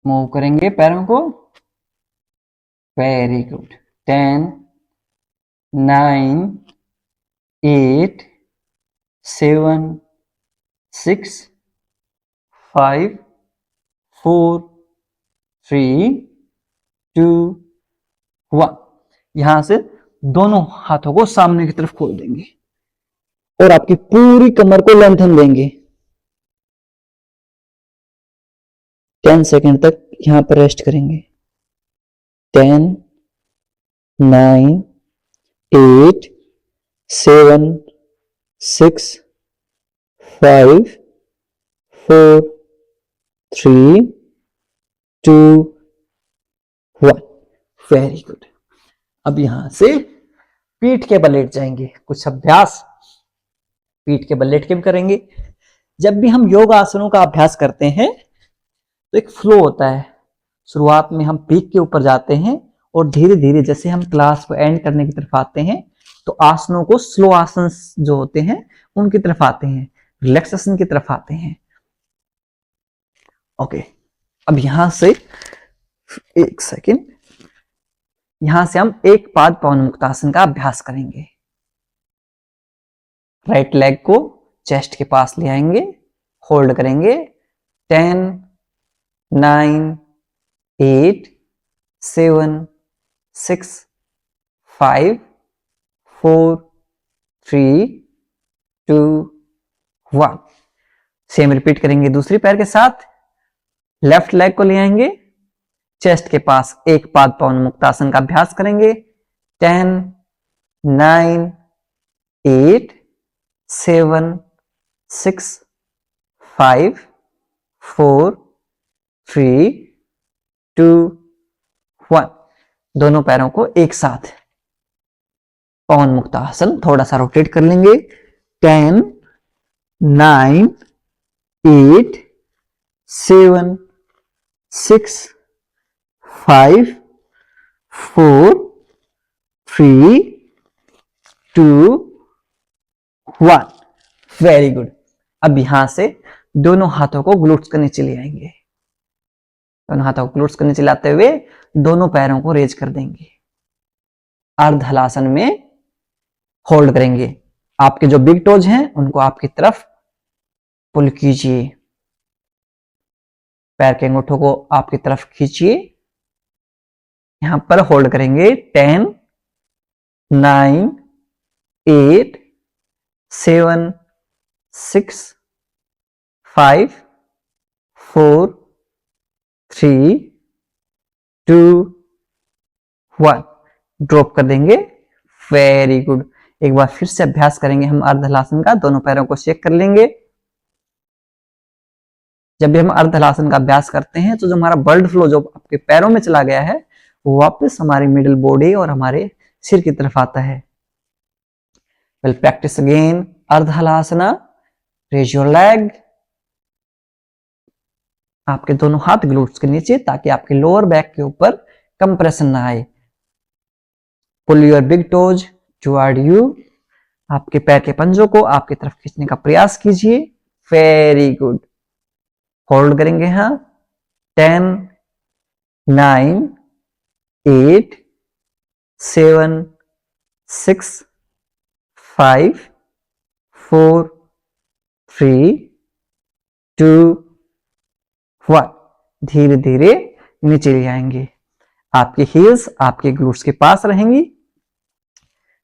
मूव करेंगे पैरों को। Very good. 10 9 8 7 6 5 4 3 2 1। यहां से दोनों हाथों को सामने की तरफ खोल देंगे और आपकी पूरी कमर को लेंथन देंगे। 10 सेकंड तक यहां पर रेस्ट करेंगे। 10 9 8 7 6 5 4 3 2 1। Very good. अब यहां से पीठ के बल लेट जाएंगे। कुछ अभ्यास पीठ के बल लेट के भी करेंगे। जब भी हम योग आसनों का अभ्यास करते हैं तो एक फ्लो होता है। शुरुआत में हम पीक के ऊपर जाते हैं और धीरे धीरे जैसे हम क्लास को एंड करने की तरफ आते हैं तो आसनों को स्लो आसन जो होते हैं उनकी तरफ आते हैं, रिलैक्सेशन की तरफ आते हैं। ओके, अब यहां से एक सेकेंड, यहां से हम एक पाद पवन मुक्तासन का अभ्यास करेंगे। राइट लेग को चेस्ट के पास ले आएंगे, होल्ड करेंगे 10 9 8 7 6 5 4 3 2 1। सेम रिपीट करेंगे दूसरी पैर के साथ। लेफ्ट लेग को ले आएंगे, चेस्ट के पास एक पाद पवन मुक्तासन का अभ्यास करेंगे। 10 9 8 7 6 5 4 3 2 1। दोनों पैरों को एक साथ पवन मुक्तासन थोड़ा सा रोटेट कर लेंगे। 10 9 8 7 6 5 4 3 2 1। Very good. अब यहां से दोनों हाथों को ग्लूट्स के नीचे ले आएंगे। दोनों हाथों को ग्लूट्स के नीचे लाते हुए दोनों पैरों को रेज कर देंगे। अर्ध हलासन में होल्ड करेंगे। आपके जो बिग टोज हैं उनको आपकी तरफ पुल कीजिए, पैर के अंगूठों को आपकी तरफ खींचिए। यहां पर होल्ड करेंगे 10 9 8 7 6 5 4 3 2 1। ड्रॉप कर देंगे। Very good. एक बार फिर से अभ्यास करेंगे हम अर्धहलासन का। दोनों पैरों को चेक कर लेंगे। जब भी हम अर्धहलासन का अभ्यास करते हैं तो जो हमारा ब्लड फ्लो जो आपके पैरों में चला गया है वो वापस हमारे मिडिल बॉडी और हमारे सिर की तरफ आता है। Well, practice again ardhahalasana. Raise your leg. आपके दोनों हाथ ग्लूट्स के नीचे ताकि आपके लोअर बैक के ऊपर कंप्रेशन ना आए। Pull your big toes toward you. आपके पैर के पंजों को आपकी तरफ खींचने का प्रयास कीजिए। Very good. होल्ड करेंगे यहां 10 9 8 7 6 5 4 3 2 1। धीरे धीरे नीचे ले आएंगे। आपकी हील्स आपके ग्लूट्स के पास रहेंगी।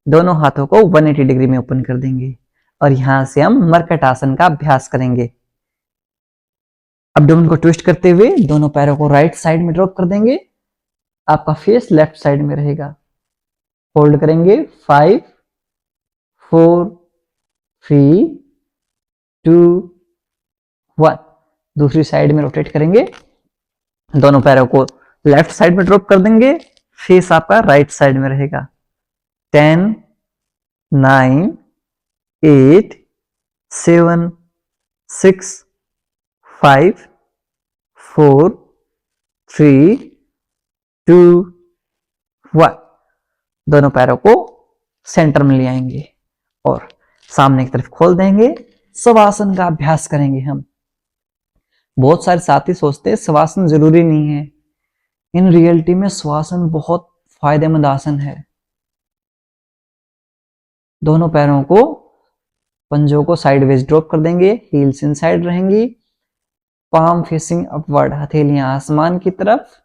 दोनों हाथों को 180 डिग्री में ओपन कर देंगे और यहां से हम मरकट आसन का अभ्यास करेंगे। एब्डोमेन को ट्विस्ट करते हुए दोनों पैरों को राइट साइड में ड्रॉप कर देंगे। आपका फेस लेफ्ट साइड में रहेगा। होल्ड करेंगे 5 4 3 2 1। दूसरी साइड में रोटेट करेंगे। दोनों पैरों को लेफ्ट साइड में ड्रॉप कर देंगे। फेस आपका राइट साइड में रहेगा। 10 9 8 7 6 5 4 3 2 1। दोनों पैरों को सेंटर में ले आएंगे और सामने की तरफ खोल देंगे। शवासन का अभ्यास करेंगे हम। बहुत सारे साथी सोचते हैं शवासन जरूरी नहीं है। इन रियलिटी में शवासन बहुत फायदेमंद आसन है। दोनों पैरों को पंजों को साइडवेज ड्रॉप कर देंगे। हील्स इनसाइड रहेंगी। पाम फेसिंग अपवर्ड, हथेलियां आसमान की तरफ।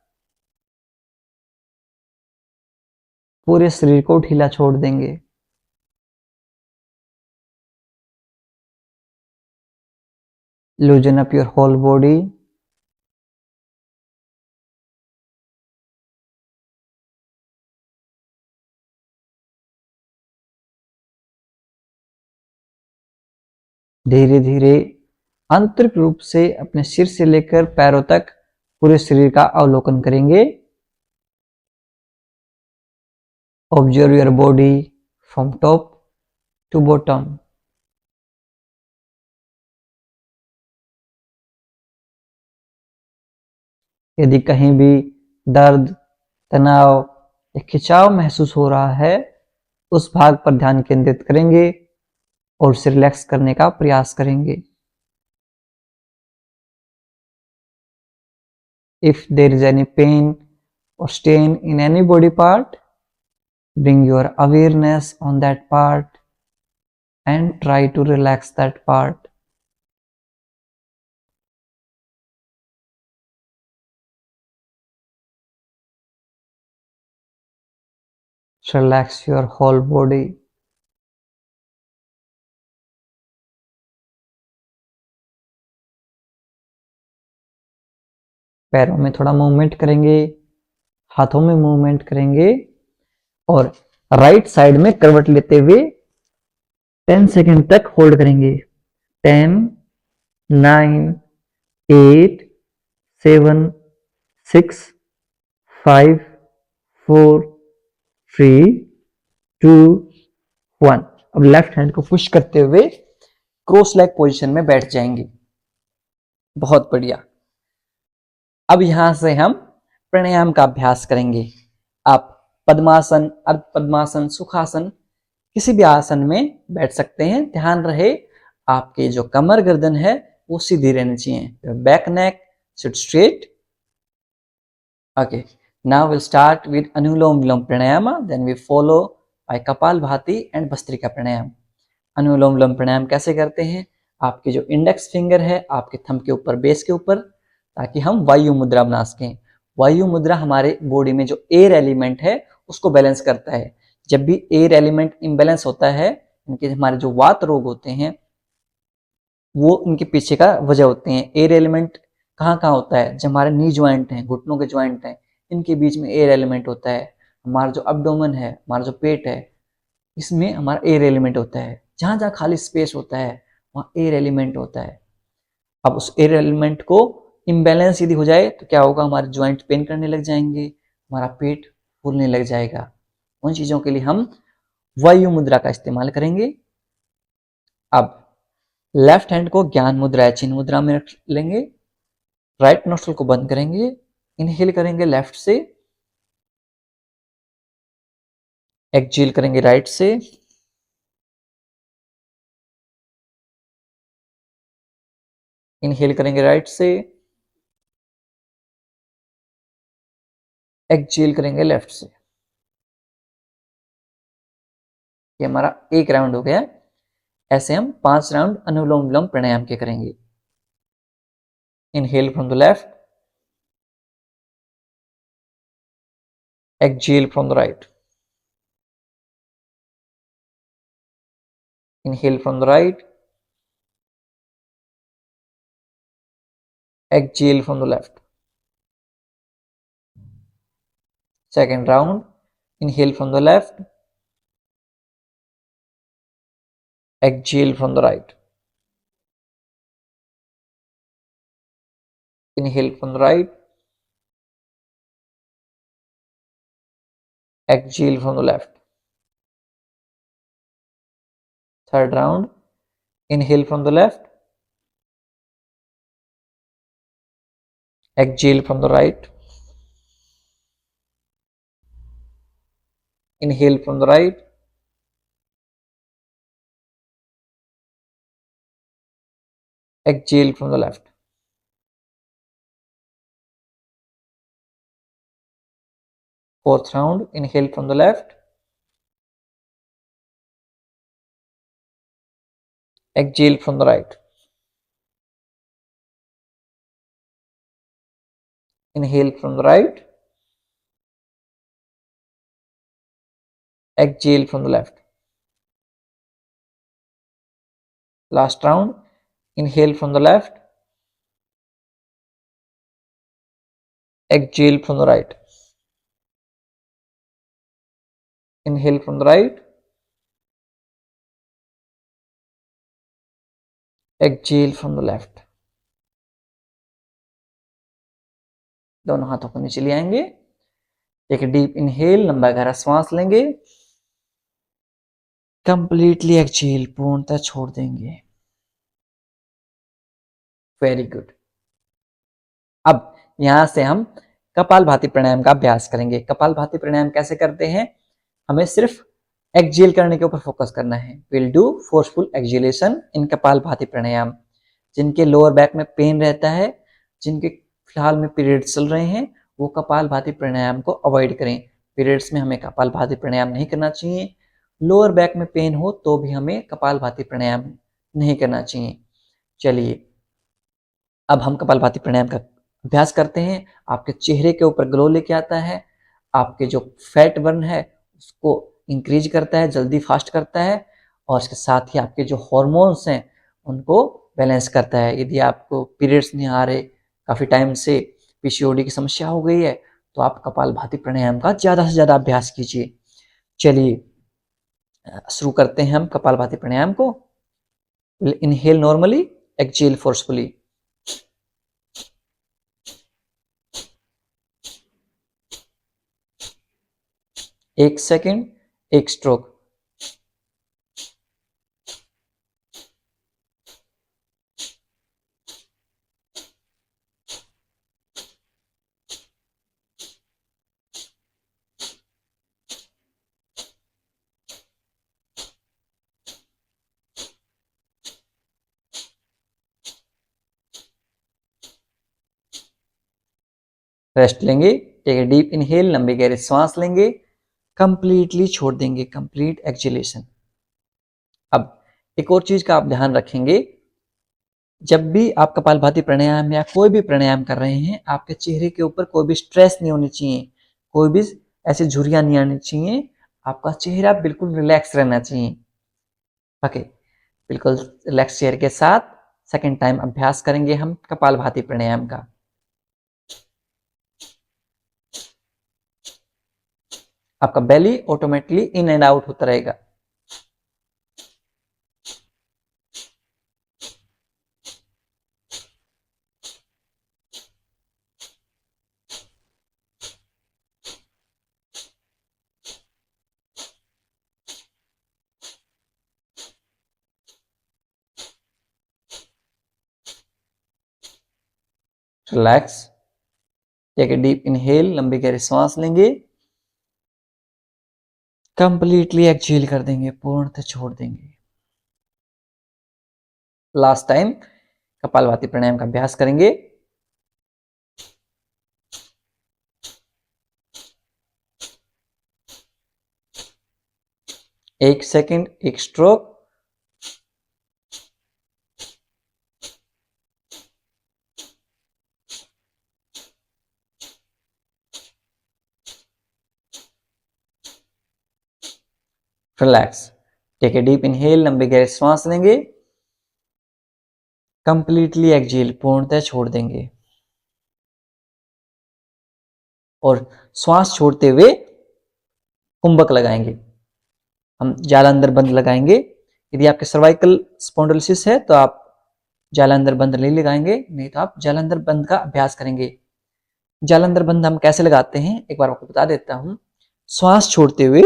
पूरे शरीर को ढीला छोड़ देंगे। Loosen up your whole body. धीरे धीरे आंतरिक रूप से अपने सिर से लेकर पैरों तक पूरे शरीर का अवलोकन करेंगे। Observe your body from top to bottom. यदि कहीं भी दर्द, तनाव या खिंचाव महसूस हो रहा है, उस भाग पर ध्यान केंद्रित करेंगे और उसे रिलैक्स करने का प्रयास करेंगे। If there is any pain or strain in any body part, bring your awareness on that part and try to relax that part. Relax your whole body. पैरों में थोड़ा मूवमेंट करेंगे, हाथों में मूवमेंट करेंगे और राइट साइड में करवट लेते हुए 10 सेकंड तक होल्ड करेंगे। 10, 9, 8, 7, 6, 5, 4, 3, 2, 1। अब लेफ्ट हैंड को पुश करते हुए क्रॉस लेग पोजीशन में बैठ जाएंगे। बहुत बढ़िया। अब यहां से हम प्राणायाम का अभ्यास करेंगे। आप पद्मासन, अर्ध पद्मासन, सुखासन किसी भी आसन में बैठ सकते हैं। ध्यान रहे आपके जो कमर गर्दन है वो सीधी रहनी चाहिए। Back neck should straight. Okay, now will start with anulom vilom pranayama, then we follow by kapalbhati and bhastrika pranayama. Anulom vilom pranayama कैसे करते हैं? आपके जो इंडेक्स फिंगर है आपके थंब के ऊपर, बेस के ऊपर, ताकि हम वायु मुद्रा बना सकें। वायु मुद्रा हमारे बॉडी में जो एयर एलिमेंट है उसको बैलेंस करता है। जब भी एयर एलिमेंट इम्बैलेंस होता है, इनके हमारे जो वात रोग होते हैं वो इनके पीछे का वजह होते हैं। एयर एलिमेंट कहाँ कहाँ होता है? जब हमारे नी ज्वाइंट हैं, घुटनों के ज्वाइंट हैं, इनके बीच में एयर एलिमेंट होता है। हमारा जो अब्डोमेन है, हमारा जो पेट है, इसमें हमारा एयर एलिमेंट होता है। जहाँ जहाँ खाली स्पेस होता है वहाँ एयर एलिमेंट होता है। अब उस एयर एलिमेंट को इम्बैलेंस यदि हो जाए तो क्या होगा? हमारे ज्वाइंट पेन करने लग जाएंगे, हमारा पेट फूलने लग जाएगा। उन चीजों के लिए हम वायु मुद्रा का इस्तेमाल करेंगे। अब लेफ्ट हैंड को ज्ञान मुद्रा या चिन्ह मुद्रा में रख लेंगे। राइट नोस्ट्रल को बंद करेंगे, इनहेल करेंगे लेफ्ट से, एक्सहेल करेंगे राइट से। इनहेल करेंगे राइट से, एक्सहेल करेंगे लेफ्ट से। ये हमारा एक राउंड हो गया। ऐसे हम 5 राउंड अनुलोम विलोम प्राणायाम के करेंगे। Inhale from the left, exhale from the right. Inhale from the right, exhale from the left. Second round, inhale from the left, exhale from the right. Inhale from the right, exhale from the left. Third round, inhale from the left, exhale from the right. Inhale from the right, exhale from the left. Fourth round, inhale from the left, exhale from the right. Inhale from the right, exhale from the left. Last round, inhale from the left, exhale from the right. Inhale from the right, exhale from the left. दोनों हाथों को नीचे ले आएंगे। एक deep inhale, लंबा गहरा सांस लेंगे। कंप्लीटली एक्सहेल, पूर्णतः छोड़ देंगे। Very good. अब यहाँ से हम कपालभाति प्राणायाम का अभ्यास करेंगे। कपालभाति प्राणायाम कैसे करते हैं? हमें सिर्फ एक्सहेल करने के ऊपर फोकस करना है। विल डू फोर्सफुल एक्सहेलेशन इन कपालभाति प्राणायाम। जिनके लोअर बैक में पेन रहता है, जिनके फिलहाल में पीरियड चल रहे हैं, वो कपालभाति प्राणायाम को अवॉइड करें। पीरियड्स में हमें कपालभाति प्राणायाम नहीं करना चाहिए। लोअर बैक में पेन हो तो भी हमें कपालभाति प्राणायाम नहीं करना चाहिए। चलिए अब हम कपालभाति प्राणायाम का अभ्यास करते हैं। आपके चेहरे के ऊपर ग्लो लेके आता है, आपके जो फैट बर्न है उसको इंक्रीज करता है, जल्दी फास्ट करता है, और इसके साथ ही आपके जो हॉर्मोन्स हैं उनको बैलेंस करता है। यदि आपको पीरियड्स नहीं आ रहे, काफ़ी टाइम से पीसीओडी की समस्या हो गई है, तो आप कपालभाति प्राणायाम का ज़्यादा से ज़्यादा अभ्यास कीजिए। चलिए शुरू करते हैं हम कपालभाति प्राणायाम को। Inhale normally, exhale forcefully. 1 second, 1 stroke. Rest लेंगे, टेक ए डीप इनहेल, लंबी गहरी सांस लेंगे, कंप्लीटली छोड़ देंगे, कंप्लीट एक्सहेलेशन। अब एक और चीज का आप ध्यान रखेंगे, जब भी आप कपालभाति प्राणायाम या कोई भी प्राणायाम कर रहे हैं, आपके चेहरे के ऊपर कोई भी स्ट्रेस नहीं होनी चाहिए, कोई भी ऐसी झुर्रियां नहीं आनी चाहिए। आपका चेहरा बिल्कुल रिलैक्स रहना चाहिए। ओके, बिल्कुल रिलैक्स चेहरे के साथ सेकंड टाइम अभ्यास करेंगे हम कपालभाति प्राणायाम का। आपका belly automatically in and out होता रहेगा। Relax, take a deep inhale, लंबी गहरी सांस लेंगे, कंप्लीटली एक्सहेल कर देंगे, पूर्णतः छोड़ देंगे। लास्ट टाइम कपालभाति प्राणायाम का अभ्यास करेंगे। एक सेकेंड, एक stroke. Relax, take a deep inhale, लंबी गहरी सांस लेंगे, कंप्लीटली एक्सहेल, पूर्णतः छोड़ देंगे। और श्वास छोड़ते हुए कुंभक लगाएंगे। हम जालंधर बंद लगाएंगे। यदि आपके सर्वाइकल स्पॉन्डिलोसिस है तो आप जालंधर बंद नहीं लगाएंगे, नहीं तो आप जालंधर बंद का अभ्यास करेंगे। जालंधर बंद हम कैसे लगाते हैं एक बार आपको बता देता हूं। श्वास छोड़ते हुए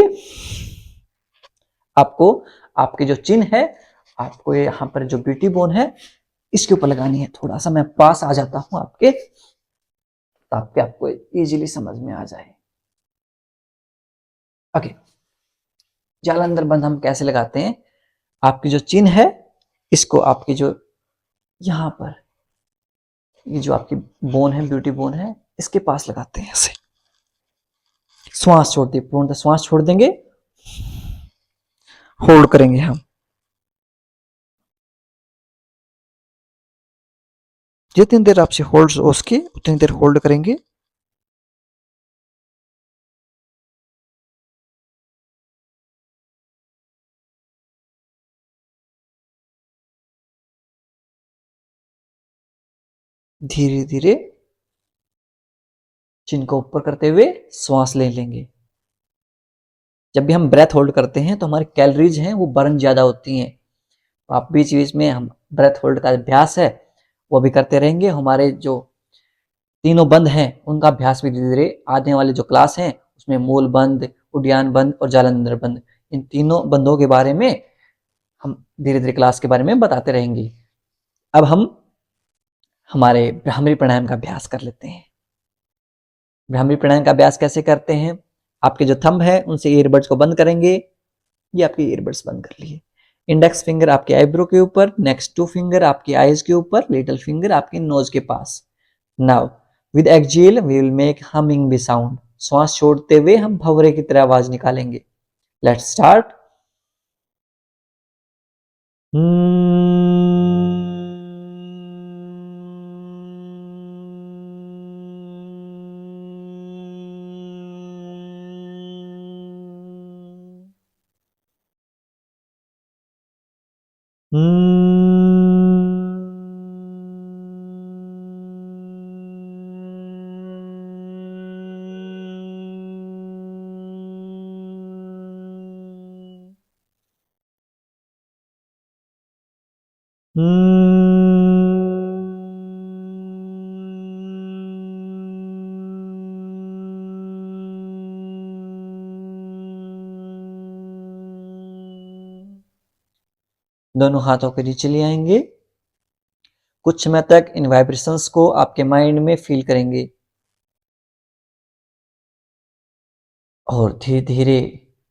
आपको आपके जो चिन्ह है, आपको यहाँ पर जो ब्यूटी बोन है इसके ऊपर लगानी है। थोड़ा सा मैं पास आ जाता हूं आपके, ताकि आपको इजीली समझ में आ जाए। ओके, जालंधर बंद हम कैसे लगाते हैं? आपकी जो चिन्ह है इसको आपकी जो यहाँ पर ये जो आपकी बोन है, ब्यूटी बोन है, इसके पास लगाते हैं ऐसे। श्वास छोड़ दी, पूर्णतः श्वास छोड़ देंगे, होल्ड करेंगे हम। जितनी देर आपसे होल्ड हो सके उतनी देर होल्ड करेंगे। धीरे धीरे चिन को ऊपर करते हुए श्वास ले लेंगे। जब भी हम ब्रेथ होल्ड करते हैं तो हमारी कैलोरीज हैं वो बर्न ज्यादा होती हैं। तो आप बीच बीच में हम ब्रेथ होल्ड का अभ्यास है वो भी करते रहेंगे। हमारे जो तीनों बंद हैं उनका अभ्यास भी धीरे धीरे आने वाले जो क्लास हैं उसमें मूल बंद, उड्डयन बंद और जालंधर बंद, इन तीनों बंदों के बारे में हम धीरे धीरे क्लास के बारे में बताते रहेंगे। अब हम हमारे भ्रामरी प्राणायाम का अभ्यास कर लेते हैं। भ्रामरी प्राणायाम का अभ्यास कैसे करते हैं? आपके जो थंब है उनसे ईयरबड्स को बंद करेंगे। ये आपके ईयरबड्स बंद कर लिए। इंडेक्स फिंगर आपके आईब्रो के ऊपर, नेक्स्ट 2 फिंगर आपकी आईज के ऊपर, लिटिल फिंगर आपके नोज के पास। Now with exhale we will make humming bee sound. श्वास छोड़ते हुए हम भंवरे की तरह आवाज निकालेंगे। Let's start. दोनों हाथों के नीचे ले आएंगे। कुछ समय तक इन वाइब्रेशंस को आपके माइंड में फील करेंगे और धीरे धीरे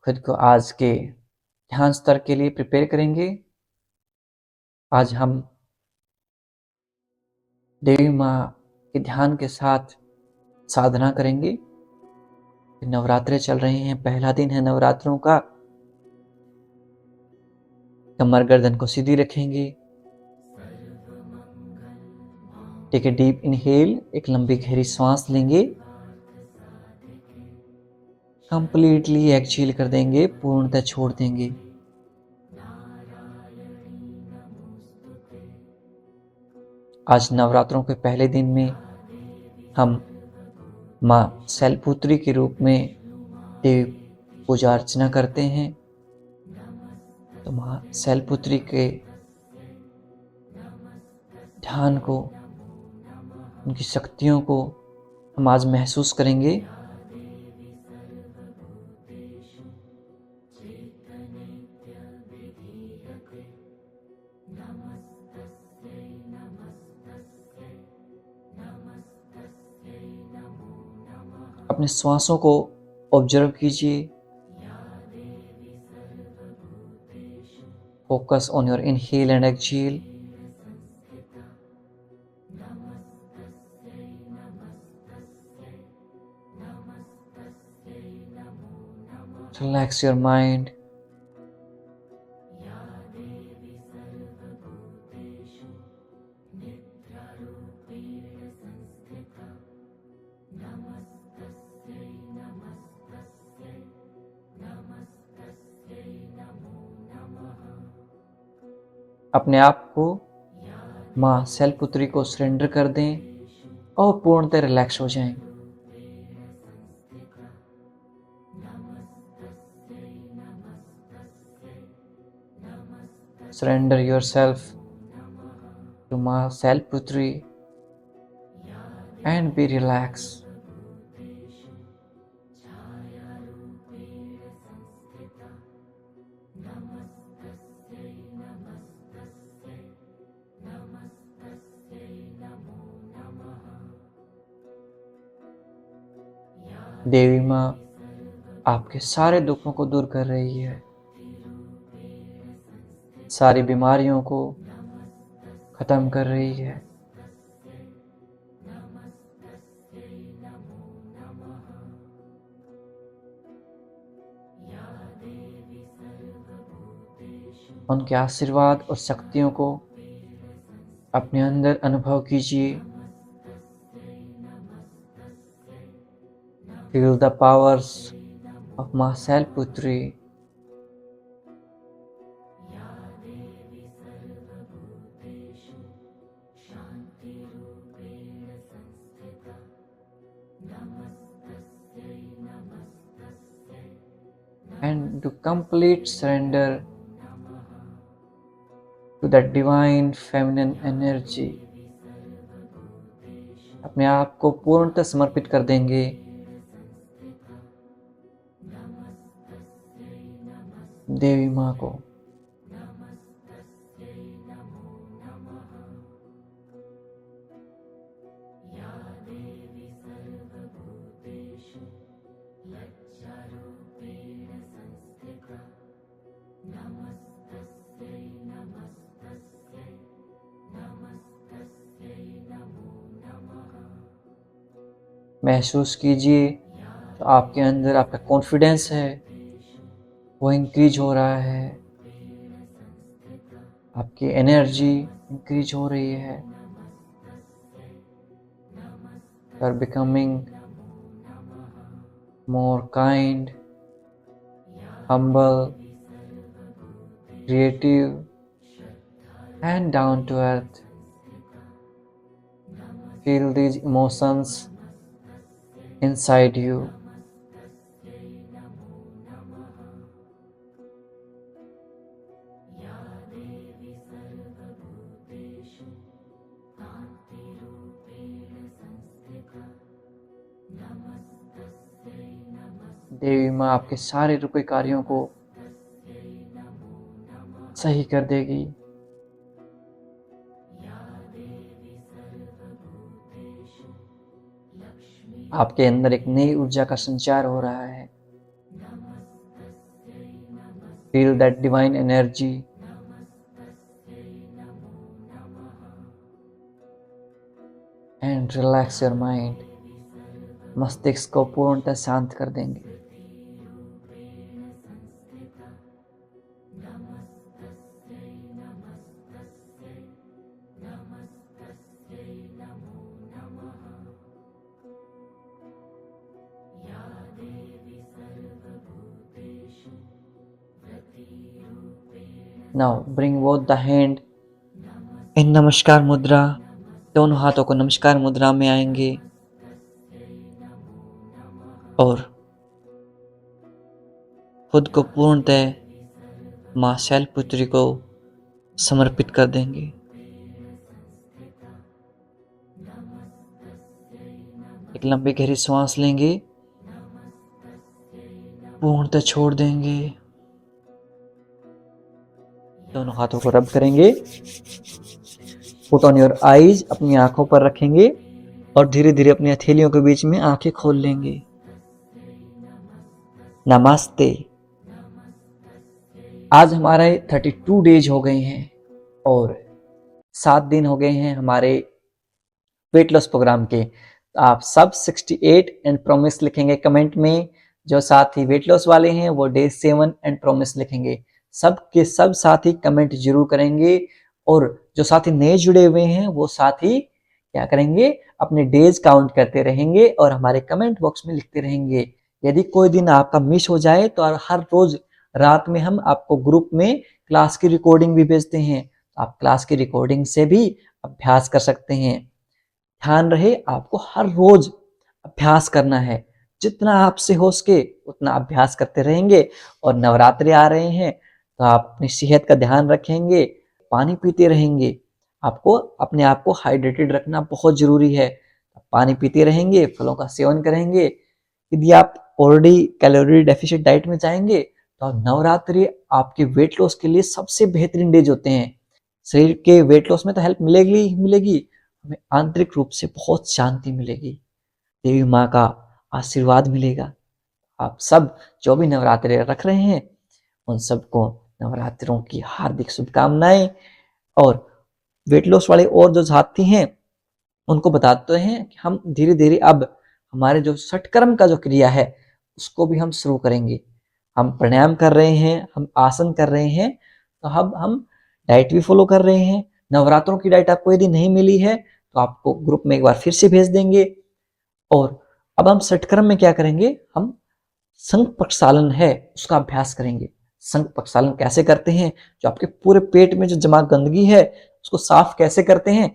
खुद को आज के ध्यान स्तर के लिए प्रिपेयर करेंगे। आज हम देवी माँ के ध्यान के साथ साधना करेंगे। नवरात्रे चल रहे हैं, पहला दिन है नवरात्रों का। कमर गर्दन को सीधी रखेंगे। टेक ए डीप इनहेल, एक लंबी गहरी सांस लेंगे। कंप्लीटली एक्सहेल कर देंगे, पूर्णतः छोड़ देंगे। आज नवरात्रों के पहले दिन में हम माँ शैलपुत्री के रूप में देवी पूजा अर्चना करते हैं। तो माँ शैलपुत्री के ध्यान को, उनकी शक्तियों को हम आज महसूस करेंगे। अपने श्वासों को ऑब्जर्व कीजिए। Focus on your inhale and exhale. Relax your mind. अपने आप को माँ शैलपुत्री को सरेंडर कर दें और पूर्णतः रिलैक्स हो जाएं। Surrender yourself to माँ शैलपुत्री and be relaxed. देवी माँ आपके सारे दुखों को दूर कर रही है, सारी बीमारियों को खत्म कर रही है। उनके आशीर्वाद और शक्तियों को अपने अंदर अनुभव कीजिए। Feel the powers of माँ Shailputri. And to complete surrender to that divine feminine energy. अपने आप को पूर्णतः समर्पित कर देंगे देवी माँ को। महसूस कीजिए तो आपके अंदर आपका कॉन्फिडेंस है वो इंक्रीज हो रहा है, आपकी एनर्जी इंक्रीज हो रही है। You are becoming more kind, humble, creative, and down to earth. Feel these emotions inside you. देवी माँ आपके सारे रुके कार्यों को सही कर देगी। आपके अंदर एक नई ऊर्जा का संचार हो रहा है। Feel that divine energy and relax your mind. मस्तिष्क को पूर्णतः शांत कर देंगे। Now bring both the hand in नमस्कार मुद्रा। दोनों हाथों को नमस्कार मुद्रा में आएंगे और खुद को पूर्णतः माँ शैलपुत्री को समर्पित कर देंगे। एक लंबी गहरी सांस लेंगे, पूर्णतः छोड़ देंगे, दोनों हाथों को रब करेंगे। पुट ऑन योर आईज, अपनी आंखों पर रखेंगे और धीरे धीरे अपनी हथेलियों के बीच में आंखें खोल लेंगे। नमस्ते। आज हमारे 32 डेज हो गए हैं और 7 दिन हो गए हैं हमारे वेट लॉस प्रोग्राम के। आप सब 68 एंड प्रॉमिस लिखेंगे कमेंट में। जो साथी वेट लॉस वाले हैं वो डे 7 एंड प्रॉमिस लिखेंगे। सब के सब साथी कमेंट जरूर करेंगे और जो साथी नए जुड़े हुए हैं वो साथी क्या करेंगे, अपने डेज काउंट करते रहेंगे और हमारे कमेंट बॉक्स में लिखते रहेंगे। यदि कोई दिन आपका मिस हो जाए तो हर रोज रात में हम आपको ग्रुप में क्लास की रिकॉर्डिंग भी भेजते हैं। आप क्लास की रिकॉर्डिंग से भी अभ्यास कर सकते हैं। ध्यान रहे आपको हर रोज अभ्यास करना है। जितना आपसे हो सके उतना अभ्यास करते रहेंगे। और नवरात्रि आ रहे हैं तो आप अपनी सेहत का ध्यान रखेंगे, पानी पीते रहेंगे। आपको अपने आप को हाइड्रेटेड रखना बहुत जरूरी है। पानी पीते रहेंगे, फलों का सेवन करेंगे। यदि आप ऑलरेडी कैलोरी डेफिशिएंट डाइट में जाएंगे तो नवरात्रि आपके वेट लॉस के लिए सबसे बेहतरीन डेज होते हैं। शरीर के वेट लॉस में तो हेल्प मिलेगी ही मिलेगी, हमें आंतरिक रूप से बहुत शांति मिलेगी, देवी माँ का आशीर्वाद मिलेगा। आप सब जो भी नवरात्रि रख रहे हैं उन सबको नवरात्रों की हार्दिक शुभकामनाएं। और वेट लॉस वाले और जो साथी हैं उनको बताते हैं कि हम धीरे धीरे अब हमारे जो षटकर्म का जो क्रिया है उसको भी हम शुरू करेंगे। हम प्राणायाम कर रहे हैं, हम आसन कर रहे हैं, तो अब हम डाइट भी फॉलो कर रहे हैं। नवरात्रों की डाइट आपको यदि नहीं मिली है तो आपको ग्रुप में एक बार फिर से भेज देंगे। और अब हम षटकर्म में क्या करेंगे, हम संख प्रक्षालन है उसका अभ्यास करेंगे। संख प्रक्षालन कैसे करते हैं, जो आपके पूरे पेट में जो जमा गंदगी है उसको साफ कैसे करते हैं,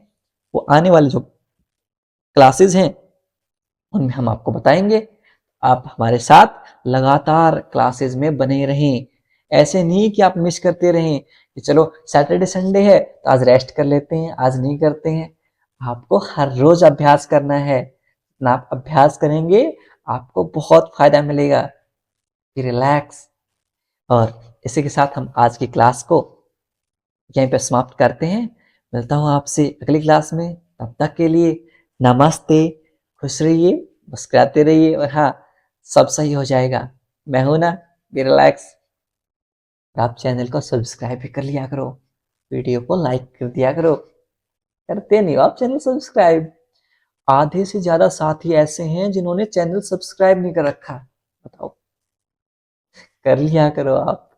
वो आने वाले जो क्लासेस हैं उनमें हम आपको बताएंगे। आप हमारे साथ लगातार क्लासेस में बने रहें। ऐसे नहीं कि आप मिस करते रहें कि चलो सैटरडे संडे है तो आज रेस्ट कर लेते हैं, आज नहीं करते हैं। आपको हर रोज अभ्यास करना है। ना आप अभ्यास करेंगे आपको बहुत फायदा मिलेगा। रिलैक्स। और इसी के साथ हम आज की क्लास को यहीं पे समाप्त करते हैं। मिलता हूँ आपसे अगली क्लास में। तब तक के लिए नमस्ते। खुश रहिए, मुस्कुराते रहिए और हाँ, सब सही हो जाएगा। मैं हूं ना, बी रिलैक्स। आप चैनल को सब्सक्राइब भी कर लिया करो, वीडियो को लाइक कर दिया करो। करते नहीं हो आप चैनल सब्सक्राइब। आधे से ज्यादा साथी ऐसे हैं जिन्होंने चैनल सब्सक्राइब नहीं कर रखा। बताओ, कर लिया करो आप।